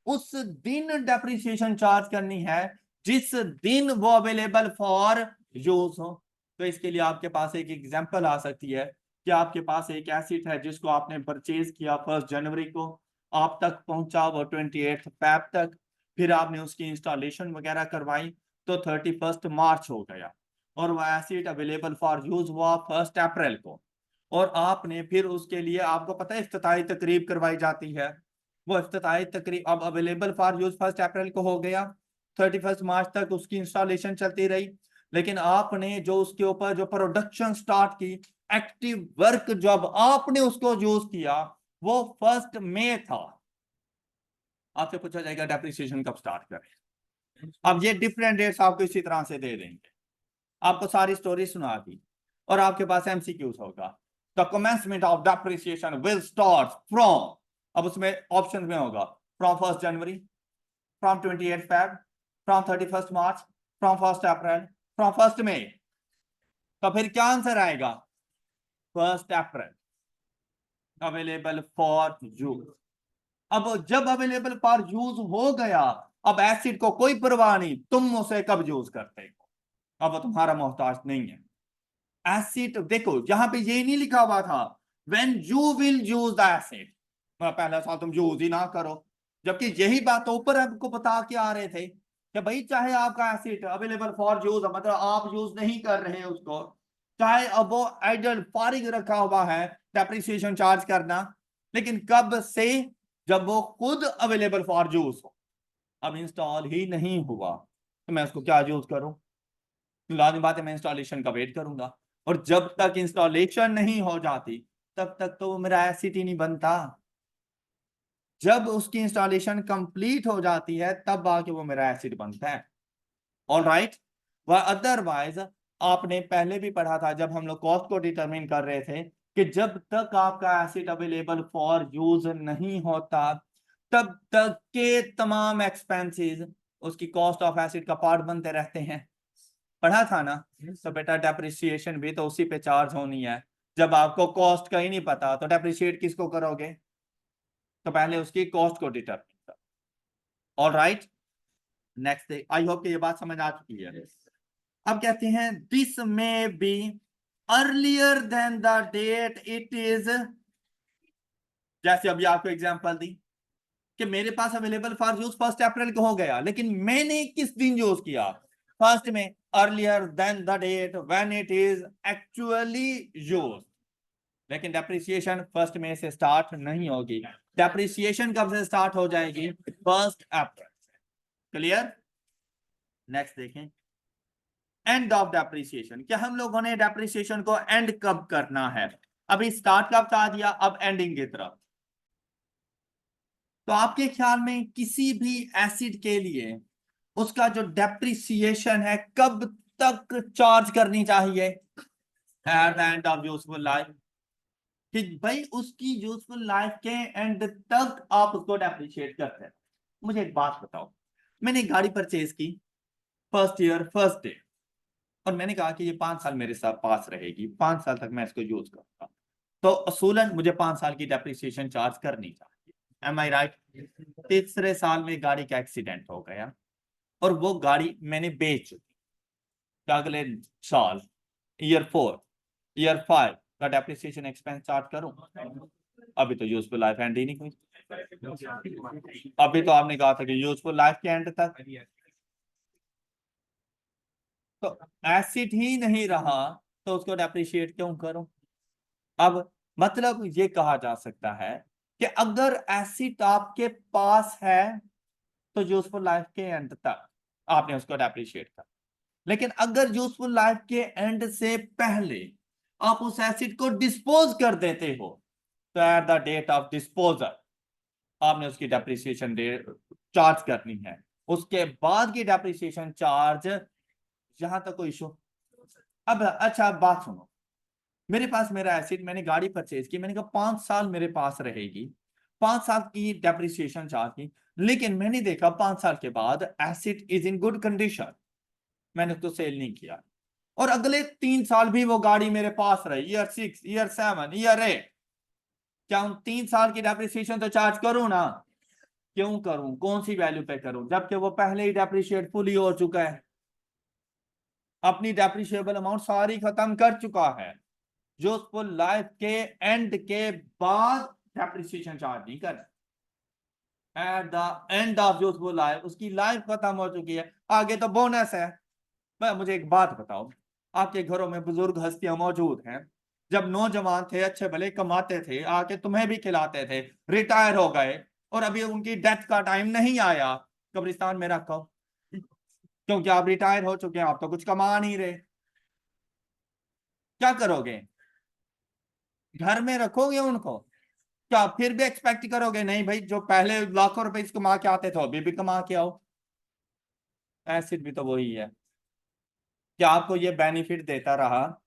उस दिन डेप्रिसिएशन चार्ज करनी है जिस दिन वो अवेलेबल फॉर यूज हो। तो इसके लिए आपके पास एक एग्जांपल आ सकती है कि आपके पास एक एसिड है जिसको आपने परचेज किया 1 जनवरी को, आप तक पहुंचा वो 28 फेब तक, फिर आपने उसकी इंस्टॉलेशन वगैरह करवाई तो 31 मार्च हो गया, और वह एसिड अवेलेबल फॉर यूज हुआ 1 अप्रैल को, और आपने फिर उसके लिए, आपको पता है इफ्तिताही तकरीब करवाई जाती है, वो इफ्तिताही तकरीब अब अवेलेबल फॉर यूज 1 अप्रैल को हो गया, 31 मार्च तक उसकी इंस्टॉलेशन चलती रही, लेकिन आपने जो उसके ऊपर जो प्रोडक्शन स्टार्ट की, एक्टिव वर्क जब आपने उसको यूज किया वो 1 मई था। आपसे पूछा जाएगा डेप्रिसिएशन कब स्टार्ट करें। अब ये डिफरेंट डेट्स आपको इसी तरह से दे देंगे, आपको सारी स्टोरी सुना दी, और आपके पास एमसीक्यूज होगा। The commencement of depreciation will start from, अब उसमें ऑप्शन में होगा from 1 January, from 28 Feb, from 31 March, from 1 April, from 1 मई। तो फिर क्या आंसर आएगा? 1 अप्रैल अवेलेबल फॉर यूज। अब जब अवेलेबल फॉर यूज हो गया, अब एसिड को कोई परवाह नहीं तुम उसे कब यूज करते हो, अब वो तुम्हारा मोहताज नहीं है। एसिड देखो यहां पे ये नहीं लिखा हुआ था when you will use the acid, पहला साल तुम यूज ही ना करो, जबकि यही बात ऊपर आपको बता के आ रहे थे कि भाई चाहे आपका एसिड अवेलेबल फॉर यूज, मतलब आप यूज नहीं कर रहे हैं उसको, चाहे अब वो आइडल फारिग रखा हुआ है, डेप्रिसिएशन चार्ज करना, लेकिन कब से? जब वो खुद अवेलेबल फॉर यूज हो। अब इंस्टॉल ही नहीं हुआ तो मैं उसको क्या यूज करूं? लाजमी बात है मैं इंस्टॉलेशन का वेट करूंगा, और जब तक इंस्टॉलेशन नहीं हो जाती तब तक तो वो मेरा एसिड ही नहीं बनता। जब उसकी इंस्टॉलेशन कंप्लीट हो जाती है तब आके वो मेरा एसिड बनता है। ऑल राइट, वह अदरवाइज आपने पहले भी पढ़ा था जब हम लोग कॉस्ट को डिटरमिन कर रहे थे कि जब तक आपका एसिड अवेलेबल फॉर यूज नहीं होता तब तक के तमाम एक्सपेंसेस उसकी कॉस्ट ऑफ एसिड का पार्ट बनते रहते हैं। पढ़ा था ना? तो बेटा डेप्रिसिएशन भी तो उसी पे चार्ज होनी है। जब आपको कॉस्ट का ही नहीं पता तो डेप्रिशिएट किसको करोगे? तो पहले उसकी कॉस्ट को डिटरमिन करो। All right, next, I hope कि ये बात समझ आ चुकी है। अब कहते हैं this may be earlier than the date it is, जैसे अभी आपको एग्जांपल दी कि मेरे पास अवेलेबल फॉर यूज 1 अप्रैल को हो गया, लेकिन मैंने किस दिन यूज किया? 1 में, earlier than the date when it is actually use. लेकिन डेप्रिसिएशन 1 मई से स्टार्ट नहीं होगी, डेप्रिसिएशन कब से स्टार्ट हो जाएगी? 1 अप्रैल। क्लियर? नेक्स्ट देखें, एंड ऑफ डेप्रिसिएशन। क्या हम लोगों ने डेप्रिसिएशन को एंड कब करना है? अभी स्टार्ट कब बता दिया, अब एंडिंग की तरफ। तो आपके ख्याल में किसी भी एसिड के लिए उसका जो डेप्रिसिएशन है कब तक चार्ज करनी चाहिए? At the end of useful life, कि भाई उसकी यूजफुल लाइफ के एंड तक आप उसको डेप्रिशिएट करते हैं। मुझे एक बात बताओ, मैंने एक गाड़ी परचेज की, फर्स्ट ईयर फर्स्ट डे, और मैंने कहा कि ये 5 साल मेरे साथ पास रहेगी, 5 साल तक मैं इसको यूज करूंगा, तो असूलन मुझे 5 साल की डेप्रिसिएशन चार्ज करनी चाहिए। एम आई राइट? तीसरे साल में गाड़ी का एक्सीडेंट हो गया और वो गाड़ी मैंने बेच दी, तो अगले साल ईयर 4 ईयर 5 का डेप्रिसिएशन एक्सपेंस चार्ज करूं? अभी तो यूजफुल लाइफ एंड ही नहीं हुई। अभी तो आपने कहा था कि यूजफुल लाइफ के एंड तक, तो एसिड ही नहीं रहा तो उसको डेप्रिशिएट क्यों करूं? अब मतलब ये कहा जा सकता है कि अगर एसिड आपके पास है तो यूजफुल लाइफ के एंड तक आपने उसको डेप्रिशिएट कर, लेकिन अगर यूजफुल लाइफ के एंड से पहले आप उस एसिड को डिस्पोज कर देते हो तो at the date of disposal आपने उसकी डेप्रिसिएशन चार्ज करनी है। उसके बाद की डेप्रिसिएशन चार्ज, यहां तक कोई इशू? अब अच्छा बात सुनो, मेरे पास मेरा एसिड, मैंने गाड़ी परचेज की, मैंने कहा 5 साल मेरे पास रहेगी, 5 साल की डेप्रिसिएशन चार्ज की, लेकिन मैंने देखा 5 साल के बाद acid is in good condition, मैंने तो सेल नहीं किया, और अगले 3 साल भी वो गाड़ी मेरे पास रही, ईयर 6, ईयर 7, ईयर 8, क्या उन 3 साल की डेप्रिसिएशन तो चार्ज करूं ना? क्यों करूं, कौन सी वैल्यू पे करूं, जबकि वो पहले ही डेप्रिशिएट फुली हो चुका है, अपनी डेप्रिशिएबल अमाउंट सारी खत्म कर चुका है। यूजफुल लाइफ के एंड के बाद डेप्रिसिएशन चार्ज नहीं कर, at the end of useful life उसकी लाइफ खत्म हो चुकी है, आगे तो बोनस है। मुझे एक बात बताओ, आपके घरों में बुजुर्ग हस्तियां मौजूद हैं, जब नौजवान थे अच्छे भले कमाते थे, आके तुम्हें भी खिलाते थे, रिटायर हो गए और अभी उनकी डेथ का टाइम नहीं आया, कब्रिस्तान में रखो, क्योंकि आप रिटायर हो चुके हैं, आप तो कुछ कमा नहीं रहे, क्या करोगे? घर में रखोगे उनको? क्या फिर भी एक्सपेक्ट करोगे नहीं भाई जो पहले लाखों रुपए कमा के आते थे अभी भी कमा के आओ? एसिड भी तो वही है, क्या आपको ये बेनिफिट देता रहा,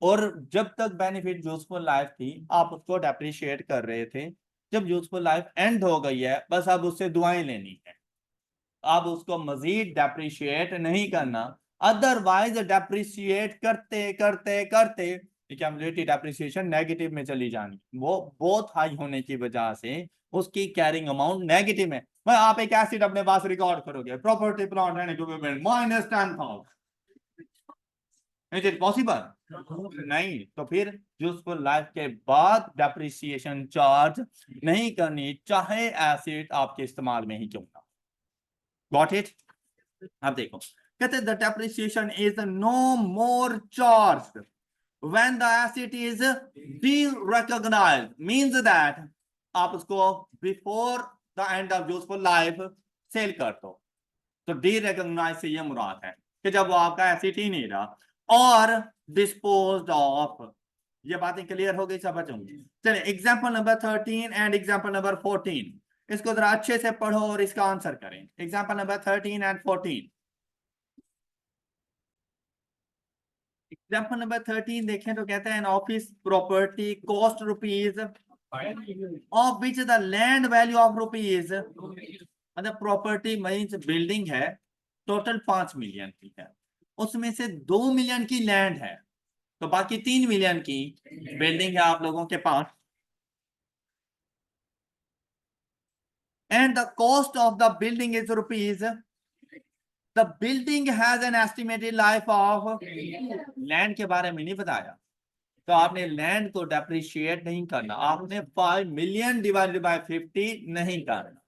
और जब तक बेनिफिट यूजफुल लाइफ थी आप उसको डेप्रिशिएट कर रहे थे, जब यूजफुल लाइफ एंड हो गई है बस अब उससे दुआएं लेनी है, अब उसको मजीद डेप्रिशिएट नहीं करना, अदरवाइज डेप्रिशिएट करते करते करते क्यूमुलेटिव डेप्रिसिएशन नेगेटिव में चली जानी, वो बहुत हाई होने की वजह से उसकी कैरिंग अमाउंट नेगेटिव में। मैं आप एक एसिड अपने पास रिकॉर्ड करोगे, property plant and equipment -10,000, is it possible? नहीं, तो फिर यूजफुल लाइफ के बाद डेप्रिसिएशन चार्ज नहीं करनी, चाहे एसिड आपके इस्तेमाल में ही क्यों ना। Got it? अब देखो, कहते the depreciation is no more charge when the asset is derecognised, means that आप उसको before the end of useful life sell कर दो, तो डीरेकॉग्नाइज से ये मुराद है कि जब वो आपका एसेट ही नहीं रहा, और डिस्पोज्ड ऑफ, ये बातें क्लियर हो गई सब बच्चों? चलिए example number 13 and example number 14, इसको जरा अच्छे से पढ़ो और इसका आंसर करें। Example number 13 and 14, example number 13 देखें तो कहते हैं office property cost rupees of which the land value of rupees, मतलब प्रॉपर्टी मींस बिल्डिंग है, टोटल 5 मिलियन की है, उसमें से 2 मिलियन की लैंड है, तो बाकी 3 मिलियन की बिल्डिंग है आप लोगों के पास, and the cost of the building is rupees, the building has an estimated life of, land के बारे में नहीं बताया, तो आपने लैंड को डेप्रिशिएट नहीं करना, आपने 5 मिलियन डिवाइडेड बाय 50 नहीं करना,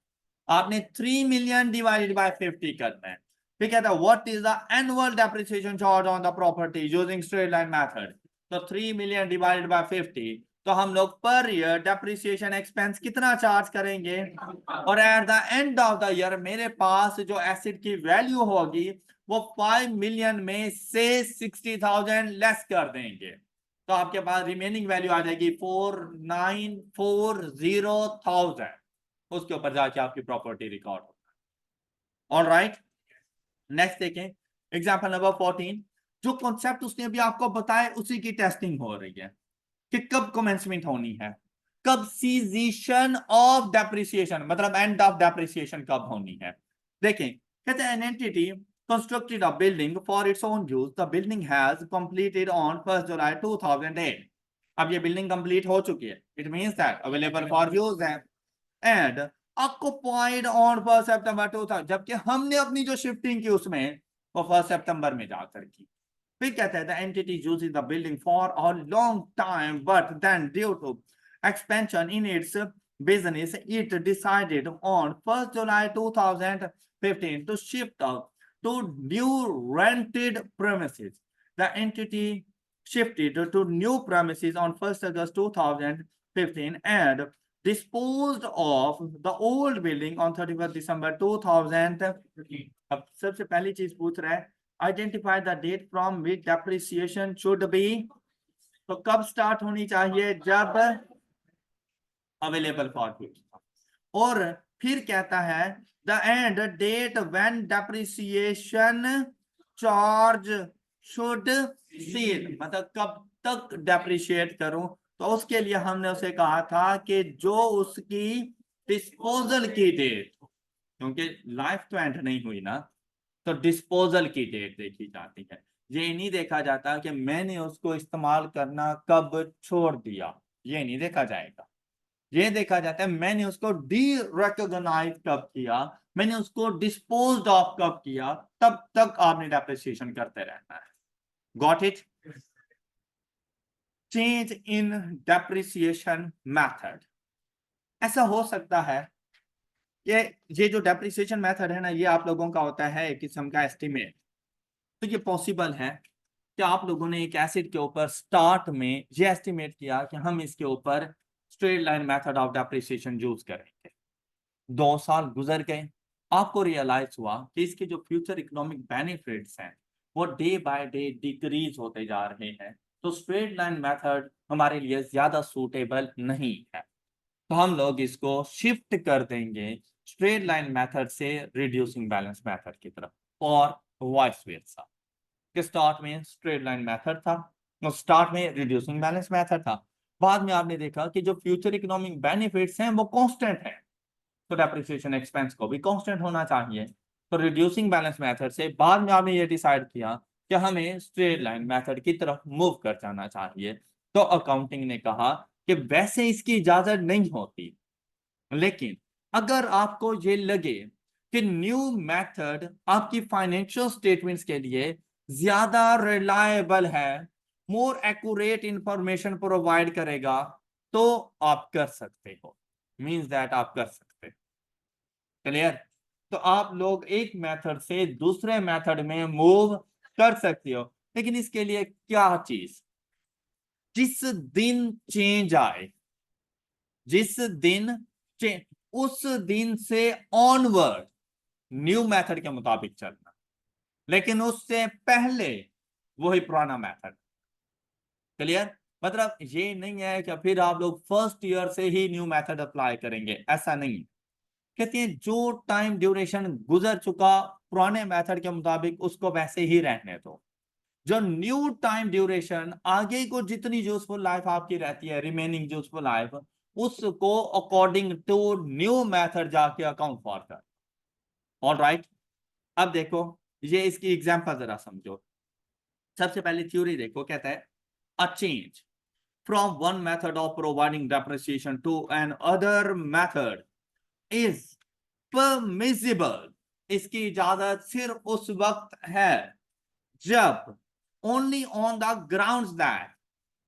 आपने 3 मिलियन डिवाइडेड बाय 50 करना है। फिर कहता है what is the annual depreciation charge on the property using straight line method, तो 3 मिलियन डिवाइडेड बाय 50, तो हम लोग पर ईयर डेप्रिसिएशन एक्सपेंस कितना चार्ज करेंगे, और at the end of the year मेरे पास जो एसेट की वैल्यू होगी वो 5 मिलियन में से 60,000 लेस कर देंगे, तो आपके पास रिमेनिंग वैल्यू आ जाएगी 4940,000, उसके ऊपर जाके आपकी प्रॉपर्टी रिकॉर्ड होगा। ऑलराइट, नेक्स्ट देखें एग्जांपल नंबर 14, जो कॉन्सेप्ट उसने अभी आपको बताया उसी की टेस्टिंग हो रही है कि कब कमेंसमेंट होनी है, कब सीजेशन ऑफ डेप्रिसिएशन, मतलब एंड ऑफ डेप्रिसिएशन कब होनी है। देखें, कहते हैं an entity constructed a building for its own use, the building has completed on 1st July 2008, अब ये बिल्डिंग कंप्लीट हो चुकी है, it means that available for use है, एंड ऑक्युपाइड ऑन 1 सितंबर 2000, जबकि हमने अपनी जो शिफ्टिंग की उसमें वो 1 सितंबर में जाकर की। फिर कहता है the entity using the building for a long time but then due to expansion in its business it decided on 1st July 2015 to shift out to new rented premises. The entity shifted to new premises on 1st August 2015 and disposed of the old building on 31st December 2015. अब सबसे पहली चीज पूछ रहा है identify the date from which depreciation should be, तो कब start होनी चाहिए, जब अवेलेबल फॉर फ्यूचर। और फिर कहता है the end date when depreciation charge should cease, मतलब कब तक डेप्रिशिएट करूं, तो उसके लिए हमने उसे कहा था कि जो उसकी डिस्पोजल की डेट, क्योंकि लाइफ तो एंड नहीं हुई ना, तो डिस्पोजल की डेट देखी जाती है। ये नहीं देखा जाता कि मैंने उसको इस्तेमाल करना कब छोड़ दिया, ये नहीं देखा जाएगा। ये देखा जाता है मैंने उसको डी रिकॉग्नाइज कब किया, मैंने उसको डिस्पोज्ड ऑफ कब किया, तब तक आपने डेप्रिसिएशन करते रहना है। Got it? Change in depreciation method. ऐसा हो सकता है कि ये जो डेप्रिसिएशन मेथड है ना, ये आप लोगों का होता है एक किस्म का एस्टिमेट। तो ये पॉसिबल है कि आप लोगों ने एक एसिड के ऊपर स्टार्ट में ये एस्टिमेट किया कि हम इसके ऊपर straight line method of depreciation use करेंगे। 2 साल गुजर गए, आपको रियलाइज हुआ कि इसके जो फ्यूचर इकोनॉमिक बेनिफिट्स हैं वो डे बाय डे डिक्रीज होते जा रहे हैं, तो स्ट्रेट लाइन मेथड हमारे लिए ज्यादा सूटेबल नहीं है। तो हम लोग इसको शिफ्ट कर देंगे स्ट्रेट लाइन मेथड से रिड्यूसिंग बैलेंस मेथड की तरफ, और वाइस वर्सा। कि स्टार्ट में स्ट्रेट लाइन मेथड था, और स्टार्ट में रिड्यूसिंग बैलेंस मेथड था, बाद में आपने देखा कि जो फ्यूचर इकोनॉमिक बेनिफिट्स हैं वो कांस्टेंट है, तो डेप्रिसिएशन एक्सपेंस को भी कांस्टेंट होना चाहिए। तो रिड्यूसिंग बैलेंस मेथड से बाद में आपने ये डिसाइड किया कि हमें स्ट्रेट लाइन मेथड की तरफ मूव कर जाना चाहिए। तो अकाउंटिंग ने कहा कि वैसे इसकी इजाजत नहीं होती, लेकिन अगर आपको ये लगे कि न्यू मेथड आपकी फाइनेंशियल स्टेटमेंट्स के लिए ज्यादा रिलायबल है, मोर एक्यूरेट इंफॉर्मेशन प्रोवाइड करेगा, तो आप कर सकते हो, मींस दैट आप कर सकते हो। क्लियर? तो आप लोग एक मेथड से दूसरे मेथड में मूव कर सकते हो, लेकिन इसके लिए क्या चीज, जिस दिन चेंज आए, जिस दिन चेंज, उस दिन से ऑनवर्ड न्यू मेथड के मुताबिक चलना, लेकिन उससे पहले वही पुराना मेथड। क्लियर? मतलब ये नहीं है कि फिर आप लोग फर्स्ट ईयर से ही न्यू मेथड अप्लाई करेंगे, ऐसा नहीं। कहते हैं जो टाइम ड्यूरेशन गुजर चुका पुराने मेथड के मुताबिक उसको वैसे ही रहने दो, जो न्यू टाइम ड्यूरेशन आगे को जितनी यूजफुल लाइफ आपकी रहती है, रिमेनिंग यूजफुल लाइफ, उसको अकॉर्डिंग टू न्यू मेथड जाके अकाउंट फॉर कर। ऑल राइट, अब देखो ये इसकी एग्जांपल जरा समझो। सबसे पहले थ्योरी देखो, कहता है a change from one method of providing depreciation to another method is permissible. इसकी इजाजत सिर्फ उस वक्त है जब only on the grounds that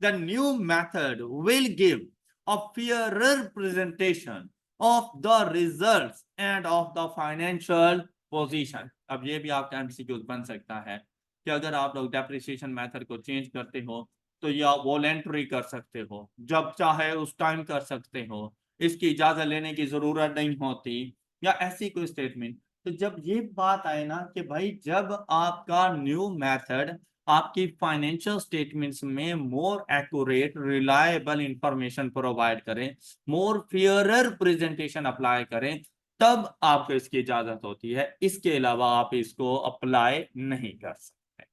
the new method will give a fairer presentation of the results and of the financial position। अब ये भी आपका एमसीक्यू बन सकता है कि अगर आप लोग डेप्रिसिएशन मेथड को चेंज करते हो तो या वॉलेंटरी कर सकते हो, जब चाहे उस टाइम कर सकते हो, इसकी इजाजत लेने की जरूरत नहीं होती, या ऐसी कोई स्टेटमेंट। तो जब ये बात आए ना कि भाई जब आपका न्यू मेथड आपकी फाइनेंशियल स्टेटमेंट्स में more accurate reliable information provide करें, मोर फेयरर प्रेजेंटेशन अप्लाई करें, तब आपको इसकी इजाजत होती है, इसके अलावा आप इसको अप्लाई नहीं कर सकते।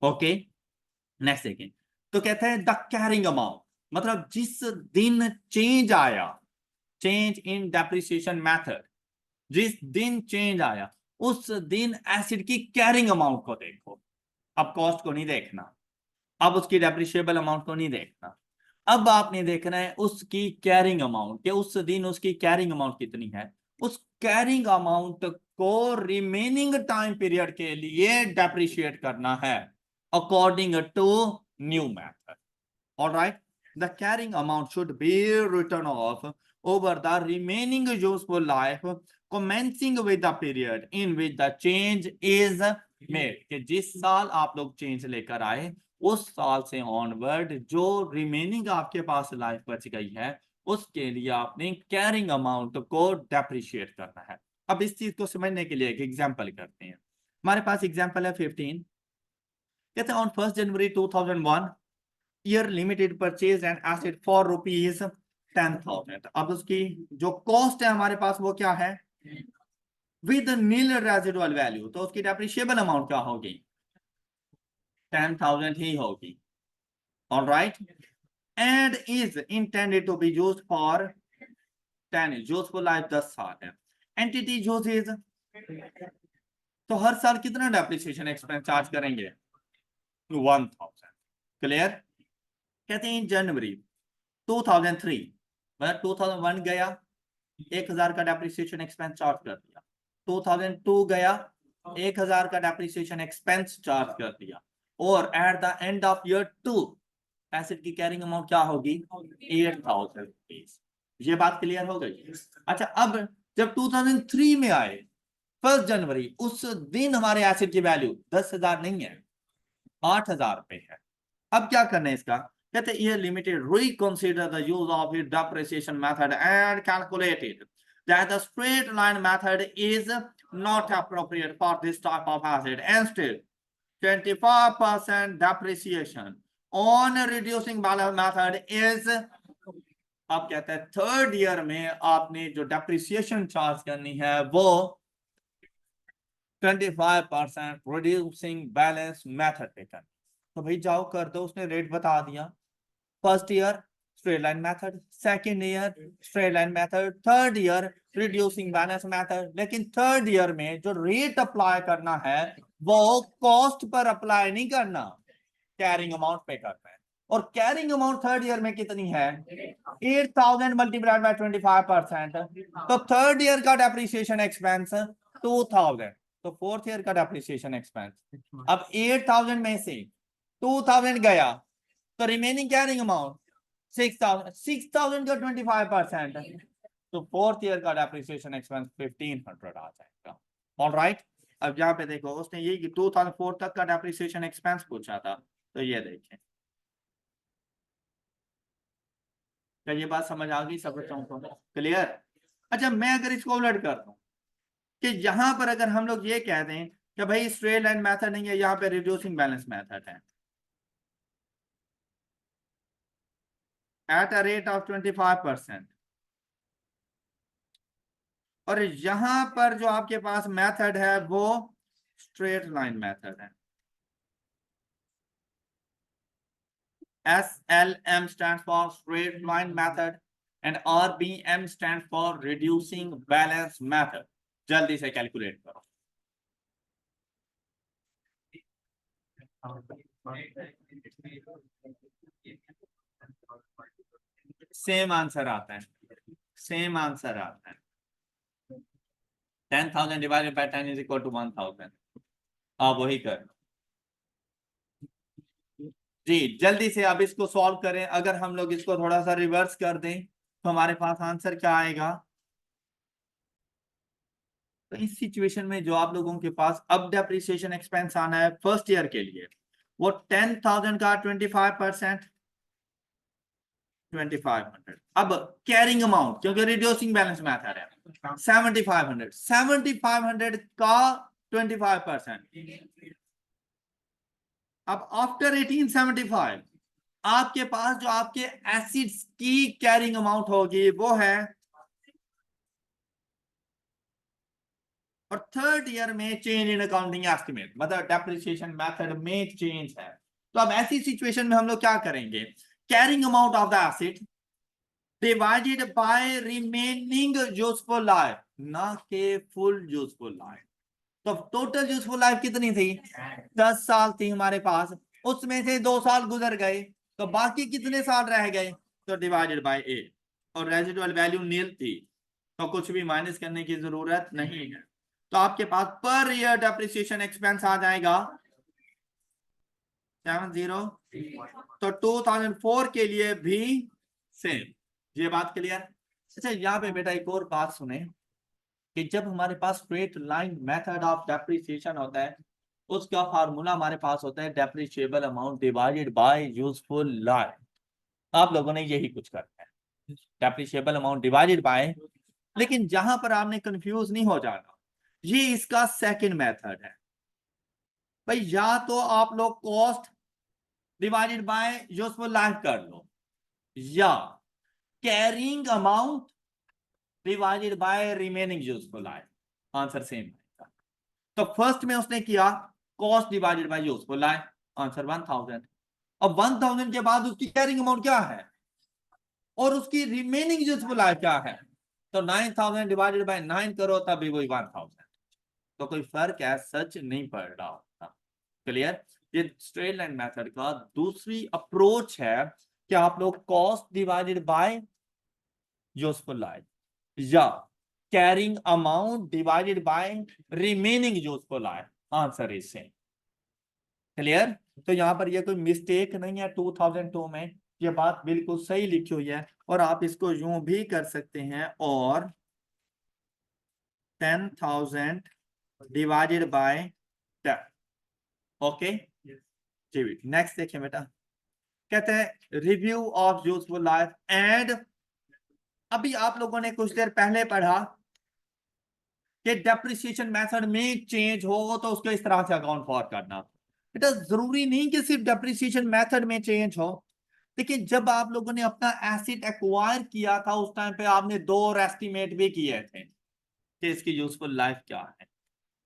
ओके, नेक्स्ट देखें। तो कहते हैं द कैरिंग अमाउंट, मतलब जिस दिन चेंज आया, चेंज इन डेप्रिसिएशन मेथड, जिस दिन चेंज आया उस दिन एसिड की कैरिंग अमाउंट को देखो। अब कॉस्ट को नहीं देखना, अब उसकी डेप्रिशिएबल अमाउंट को नहीं देखना, अब आपने देखना है उसकी कैरिंग अमाउंट, कि उस दिन उसकी कैरिंग अमाउंट कितनी है। उस कैरिंग अमाउंट को रिमेनिंग टाइम पीरियड के लिए डेप्रिशिएट करना है according to new method. Alright, the carrying amount should be written off over the remaining useful life commencing with the period in which the change is made। कि जिस साल आप लोग change लेकर आए उस साल से ऑनवर्ड जो रिमेनिंग आपके पास लाइफ बच गई है उसके लिए आपने कैरिंग अमाउंट को डेप्रिशिएट करना है। अब इस चीज को समझने के लिए एक एग्जांपल करते हैं। हमारे पास एग्जांपल है 15। कहते हैं on 1 January 2001 year limited purchased an asset for rupees 10,000। अब उसकी जो कॉस्ट है हमारे पास वो क्या है, विद नील रेजिडुअल वैल्यू, तो उसकी डेप्रिशिएबल अमाउंट क्या होगी, 10,000 ही होगी। Alright, and is intended to be used for 10 useful life 10 साल है। एंटिटी यूजेज, तो हर साल कितना डेप्रिसिएशन एक्सपेंस चार्ज करेंगे, 1000। क्लियर। कहते हैं जनवरी 2003 मतलब 2001 गया, 1000 का डेप्रिसिएशन एक्सपेंस चार्ज कर दिया। 2002 गया, 1000 का डेप्रिसिएशन एक्सपेंस चार्ज कर दिया। और at the end of year 2 asset की कैरिंग अमाउंट क्या होगी, 8000 रुपीज। ये बात क्लियर हो गई। अच्छा, अब जब 2003 में आए 1 जनवरी, उस दिन हमारे एसेट की वैल्यू 10,000 नहीं है, 8,000 रुपए है। अब क्या करना है इसका, कहते हैं limited reconsider the use of its depreciation method and calculated that the straight line method is not appropriate for this type of asset. Instead, 25% depreciation on reducing balance method is, अब कहते हैं थर्ड ईयर में आपने जो depreciation charge करनी है वो 25% reducing balance method पे करनी। तो भाई जाओ कर दो, उसने रेट बता दिया। First year straight line method, second year straight line method, third year reducing balance method. लेकिन थर्ड ईयर में जो रेट अप्लाई करना है वो कॉस्ट पर अप्लाई नहीं करना, कैरिंग अमाउंट पे करना है। और कैरिंग अमाउंट थर्ड ईयर में कितनी है, 8000 मल्टीप्लाइड बाय 25%। तो थर्ड ईयर का डेप्रिसिएशन एक्सपेंस 2000, तो फोर्थ ईयर का डेप्रिसिएशन एक्सपेंस। अब 8000 में से 2000 गया तो रिमेनिंग कैरिंग अमाउंट 6000 का 25%, तो फोर्थ ईयर का डेप्रिसिएशन एक्सपेंस 1500 आ जाएगा। ऑलराइट, अब यहाँ पे देखो उसने ये 2004 तक का डेप्रिसिएशन एक्सपेंस पूछा था, तो ये देखें। क्या ये बात समझ आ गई सब बच्चों को, क्लियर। अच्छा, मैं अगर इसको उलट कर दूं कि यहां पर अगर हम लोग ये कह दें कि भाई स्ट्रेट लाइन मेथड नहीं है, यहाँ पे रिड्यूसिंग बैलेंस मेथड है एट अ रेट ऑफ 25%, और यहां पर जो आपके पास मेथड है वो स्ट्रेट लाइन मेथड है। SLM stands for straight line method and RBM stands for reducing balance method। जल्दी से कैलकुलेट करो। सेम आंसर आता है, सेम आंसर आता है। 10,000 divided by 10 is equal to 1000। आप वही कर जी, जल्दी से अब इसको सॉल्व करें। अगर हम लोग इसको थोड़ा सा रिवर्स कर दें तो हमारे पास आंसर क्या आएगा। तो इस सिचुएशन में जो आप लोगों के पास अब डेप्रिसिएशन एक्सपेंस आना है फर्स्ट ईयर के लिए, वो 10,000 का 25%, 2500। अब कैरिंग अमाउंट, क्योंकि रिड्यूसिंग बैलेंस मेथड है, 7500 का 25%। अब आफ्टर 1875 आपके पास जो आपके एसिड्स की कैरिंग अमाउंट होगी वो है, और थर्ड ईयर में चेंज इन अकाउंटिंग एस्टिमेट मतलब डेप्रिसिएशन मेथड में चेंज है। तो अब ऐसी सिचुएशन में हम लोग क्या करेंगे, carrying amount of the acid divided by remaining useful life, ना के फुल यूजफुल लाइफ। तो टोटल यूजफुल लाइफ कितनी थी, 10 साल थी हमारे पास, उसमें से 2 साल गुजर गए, तो बाकी कितने साल रह गए, तो डिवाइडेड बाय 8। और रेजिडुअल वैल्यू नील थी, तो कुछ भी माइनस करने की जरूरत नहीं है। तो आपके पास पर ईयर डेप्रिसिएशन एक्सपेंस आ जाएगा 70। तो 2004 के लिए भी सेम। ये बात क्लियर। अच्छा, यहाँ पे बेटा एक और बात सुने कि जब हमारे पास straight line method of depreciation होता है, उसका फार्मूला हमारे पास होता है depreciable amount divided by useful life. आप लोगों ने यही कुछ करना है, डेप्रिशिएबल अमाउंट डिवाइडेड बाय। लेकिन जहां पर आपने कंफ्यूज नहीं हो जाना, ये इसका सेकंड मेथड है भाई। या तो आप लोग cost divided by useful life कर लो, या carrying amount divided by remaining useful life, answer same आएगा। तो फर्स्ट में उसने किया cost divided by useful life, answer 1000। अब 1000 के बाद उसकी कैरिंग अमाउंट क्या है और उसकी रिमेनिंग यूजफुल लाइफ क्या है, तो 9000 डिवाइडेड बाय 9 करो तभी वही 1000। तो कोई फर्क है सच नहीं पड़ रहा होता। क्लियर? ये स्ट्रेट लाइन मेथड का दूसरी अप्रोच है कि आप लोग cost divided by useful life या carrying amount divided by remaining useful life, answer is same. Clear? तो यहां पर ये कोई मिस्टेक नहीं है 2002 में, ये बात बिल्कुल सही लिखी हुई है। और आप इसको यूं भी कर सकते हैं, और 10,000 डिवाइडेड बाय 10। ओके जी, नेक्स्ट देखिए बेटा, कहते हैं review of useful life and, अभी आप लोगों ने कुछ देर पहले पढ़ा कि डेप्रिसिएशन मेथड में चेंज हो तो उसको इस तरह से अकाउंट फॉर करना। बेटा जरूरी नहीं कि सिर्फ डेप्रिसिएशन मेथड में चेंज हो। देखिए जब आप लोगों ने अपना एसेट एक्वायर किया था उस टाइम पे आपने दो और एस्टिमेट भी किए थे कि इसकी यूजफुल लाइफ क्या है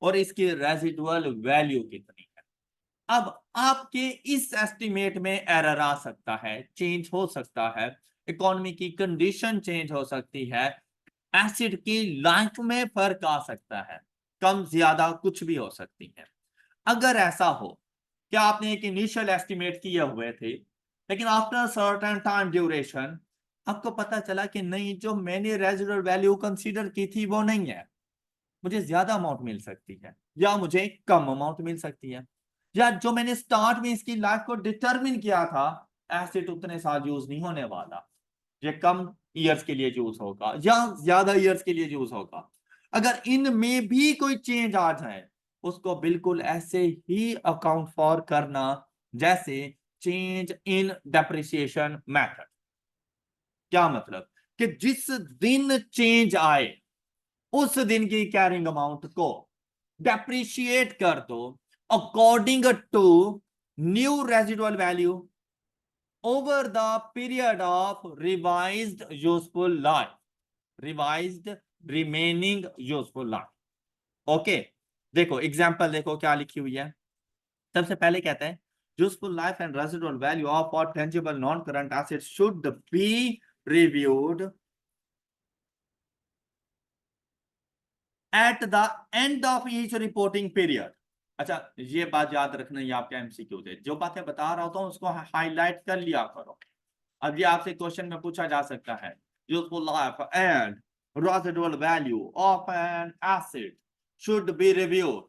और इसकी रेजिडुअल वैल्यू कितनी है। अब आपके इस एस्टिमेट में एरर आ सकता है, चेंज हो सकता है, इकोनॉमी की कंडीशन चेंज हो सकती है, एसिड की लाइफ में फर्क आ सकता है, कम ज्यादा कुछ भी हो सकती है। अगर ऐसा हो कि आपने एक इनिशियल एस्टिमेट किए हुए थे लेकिन आफ्टर सर्टेन टाइम ड्यूरेशन आपको पता चला कि नहीं, जो मैंने रेजिडुअल वैल्यू कंसीडर की थी वो नहीं है, मुझे ज्यादा अमाउंट मिल सकती है या मुझे कम अमाउंट मिल सकती है, या जो मैंने स्टार्ट में इसकी लाइफ को डिटरमिन किया था एसिड उतने साल यूज नहीं होने वाला, ये कम ईयर्स के लिए यूज होगा या ज्यादा ईयर्स के लिए यूज होगा। अगर इनमें भी कोई चेंज आ जाए उसको बिल्कुल ऐसे ही अकाउंट फॉर करना जैसे चेंज इन डेप्रिसिएशन मेथड। क्या मतलब कि जिस दिन चेंज आए उस दिन की कैरिंग अमाउंट को डेप्रिशिएट कर दो according to new residual value over the period of revised useful life, revised remaining useful life। Okay देखो एग्जांपल देखो क्या लिखी हुई है। सबसे पहले कहते हैं useful life and residual value of all tangible non current assets should be reviewed at the end of each reporting period। अच्छा ये बात याद रखना, ये आपका एमसीक्यू थे, जो बातें बता रहा होता हूं उसको हाईलाइट कर लिया करो। अब ये आपसे क्वेश्चन में पूछा जा सकता है useful life and residual value of an asset should be reviewed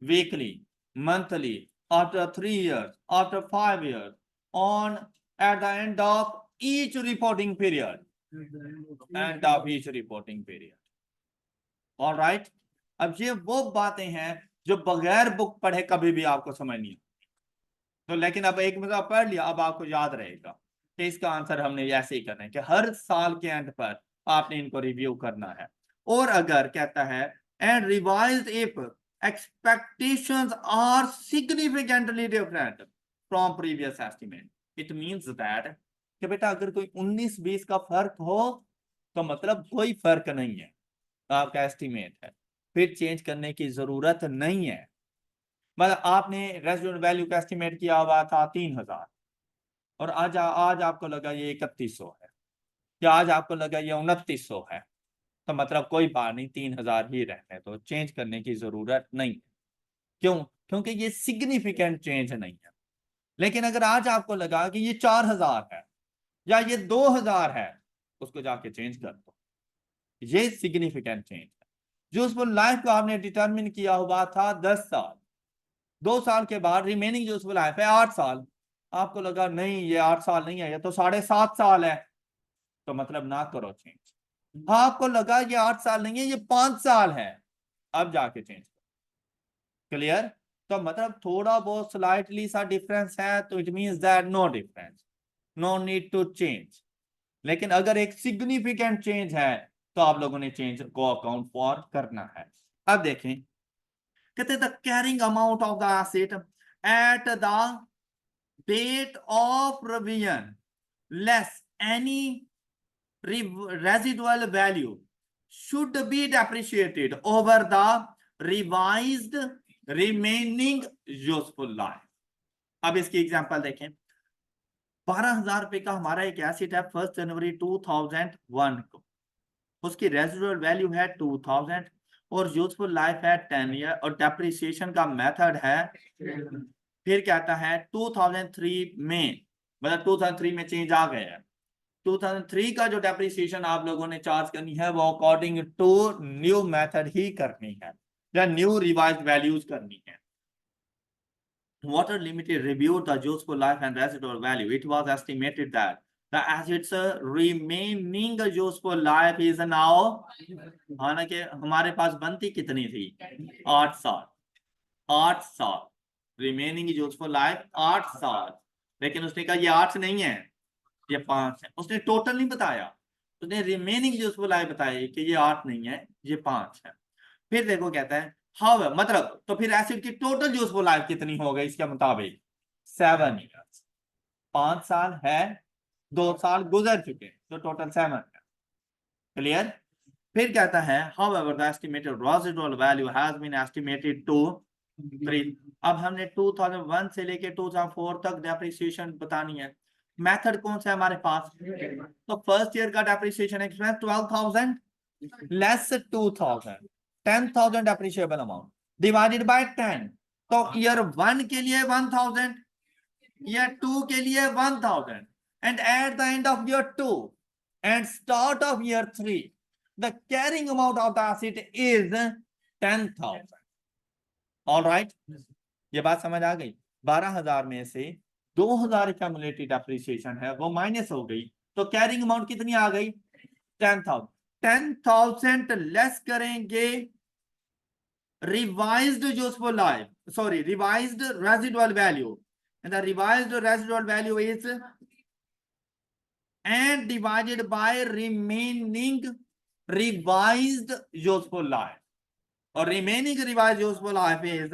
weekly, monthly, after 3 years, after 5 years, on at the end of each reporting period, end of each reporting period. Alright, अब ये वो बातें हैं जो बगैर book पढ़े कभी भी आपको समझ नहीं, तो लेकिन अब एक मतलब पढ़ लिया अब आपको याद रहेगा कि इसका आंसर हमने ऐसे ही करना है कि हर साल के एंड पर आपने इनको रिव्यू करना है। और अगर कहता है and revised if expectations are significantly different from previous estimate, it means that कि बेटा अगर कोई 19-20 का फर्क हो तो मतलब कोई फर्क नहीं है, आपका एस्टिमेट है, फिर चेंज करने की जरूरत नहीं है। मतलब आपने रेजिडुअल वैल्यू का एस्टिमेट किया हुआ था 3000 और आज आपको लगा ये 3100 है, या आज आपको लगा ये 2900 है, तो मतलब कोई बात नहीं 3000 ही रहने तो चेंज करने की जरूरत नहीं। क्यों? क्योंकि ये सिग्निफिकेंट चेंज नहीं है। लेकिन अगर आज आपको लगा कि ये 4000 है या ये 2000 है, उसको जाके चेंज कर दो, ये सिग्निफिकेंट चेंज है। जो यूजफुल लाइफ को आपने डिटरमिन किया हुआ था 10 साल, 2 साल के बाद रिमेनिंग यूजफुल लाइफ है 8 साल, आपको लगा नहीं ये 8 साल नहीं है, ये तो 7.5 साल है, तो मतलब ना करो चेंज। आपको लगा ये 8 साल नहीं है ये 5 साल है, अब जाके चेंज करो। क्लियर? तो मतलब थोड़ा बहुत स्लाइटली सा डिफरेंस है तो it means that no difference, no need to change. लेकिन अगर एक सिग्निफिकेंट चेंज है तो आप लोगों ने चेंज को अकाउंट फॉर करना है। अब देखें कहते the carrying amount of the asset at the date of revision less any residual value should be depreciated over the revised remaining useful life. अब इसकी एग्जांपल देखें। 12,000 रुपए का हमारा एक एसेट है 1 जनवरी 2001 को, उसकी रेजिडुअल वैल्यू है 2000 और यूजफुल लाइफ है 10 ईयर और डेप्रिसिएशन का मेथड है, फिर कहता है 2003 में, मतलब 2003 में चेंज आ गया है, 2003 का जो डेप्रिसिएशन आप लोगों ने चार्ज करनी है वो अकॉर्डिंग टू न्यू मेथड ही करनी है या न्यू रिवाइज्ड वैल्यूज करनी है। Water Limited reviewed the useful life and residual value. It was estimated that the asset's remaining useful life is now, हालांकि हमारे पास बनती कितनी थी 8 साल, 8 साल रिमेनिंग यूजफुल लाइफ 8 साल, लेकिन उसने कहा ये 8 नहीं है ये 5 है। उसने टोटल नहीं बताया, उसने रिमेनिंग यूजफुल लाइफ बताई कि ये 8 नहीं है ये 5 है। फिर देखो कहता है हाँ मतलब तो फिर एसिड की टोटल यूजफुल लाइफ कितनी हो गई इसके मुताबिक 7 ईयर्स, 5 साल है 2 साल गुजर चुके तो टोटल 7 है। क्लियर। फिर कहता है however the estimated residual value has been estimated to 3। अब हमने 2001 से लेके 2004 तक डेप्रिसिएशन बतानी है। मेथड कौन सा है हमारे पास, तो फर्स्ट ईयर का depreciation expense 12,000 less 2,000, 10,000 depreciable amount divided by 10, तो ईयर 1 के लिए 1,000, ईयर 2 के लिए 1,000 and at the end of year 2 and start of year 3 the carrying amount of the asset is 10,000। all right, ये बात समझ आ गई। 12,000 में से 2,000 एक्यूमुलेटेड डेप्रिसिएशन है वो माइनस हो गई तो कैरिंग अमाउंट कितनी आ गई 10,000। 10,000 लेस करेंगे revised useful life, sorry, revised residual value, and the revised residual value is and divided by remaining revised useful life, और remaining revised useful life is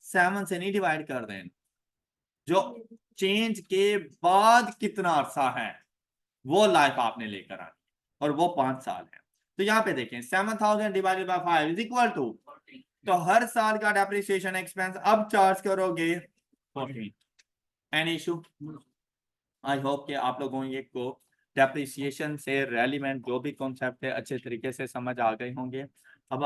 7 से नहीं डिवाइड कर दें, जो चेंज के बाद कितना अरसा है वो लाइफ आपने लेकर आनी और वो 5 साल है। तो यहाँ पे देखें 7,000 divided by 5 is equal to, तो हर साल का डेप्रिसिएशन एक्सपेंस अब चार्ज करोगे 14। Any issue? आई होप कि आप लोगों को डेप्रिसिएशन से रेलिवेंट जो भी कॉन्सेप्ट है अच्छे तरीके से समझ आ गए होंगे। अब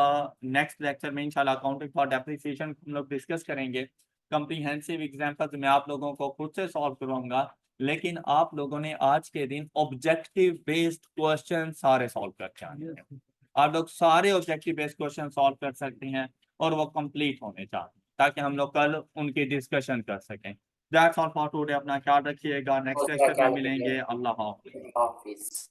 नेक्स्ट लेक्चर में इंशाल्लाह अकाउंटिंग फॉर डेप्रिसिएशन हम लोग डिस्कस करेंगे। कंप्रीहेंसिव एग्जांपल्स मैं आप लोगों को खुद से सॉल्व करवाऊंगा, लेकिन आप लोगों ने आज के दिन ऑब्जेक्टिव बेस्ड क्वेश्चन सारे सॉल्व करके आने हैं। आप लोग सारे ऑब्जेक्टिव बेस्ड क्वेश्चन सॉल्व कर सकते हैं और वो कंप्लीट होने चाहिए ताकि हम लोग कल उनकी डिस्कशन कर सकें। That's all for today। अपना ख्याल रखिएगा, नेक्स्ट लेक्चर में मिलेंगे। अल्लाह हाफिज।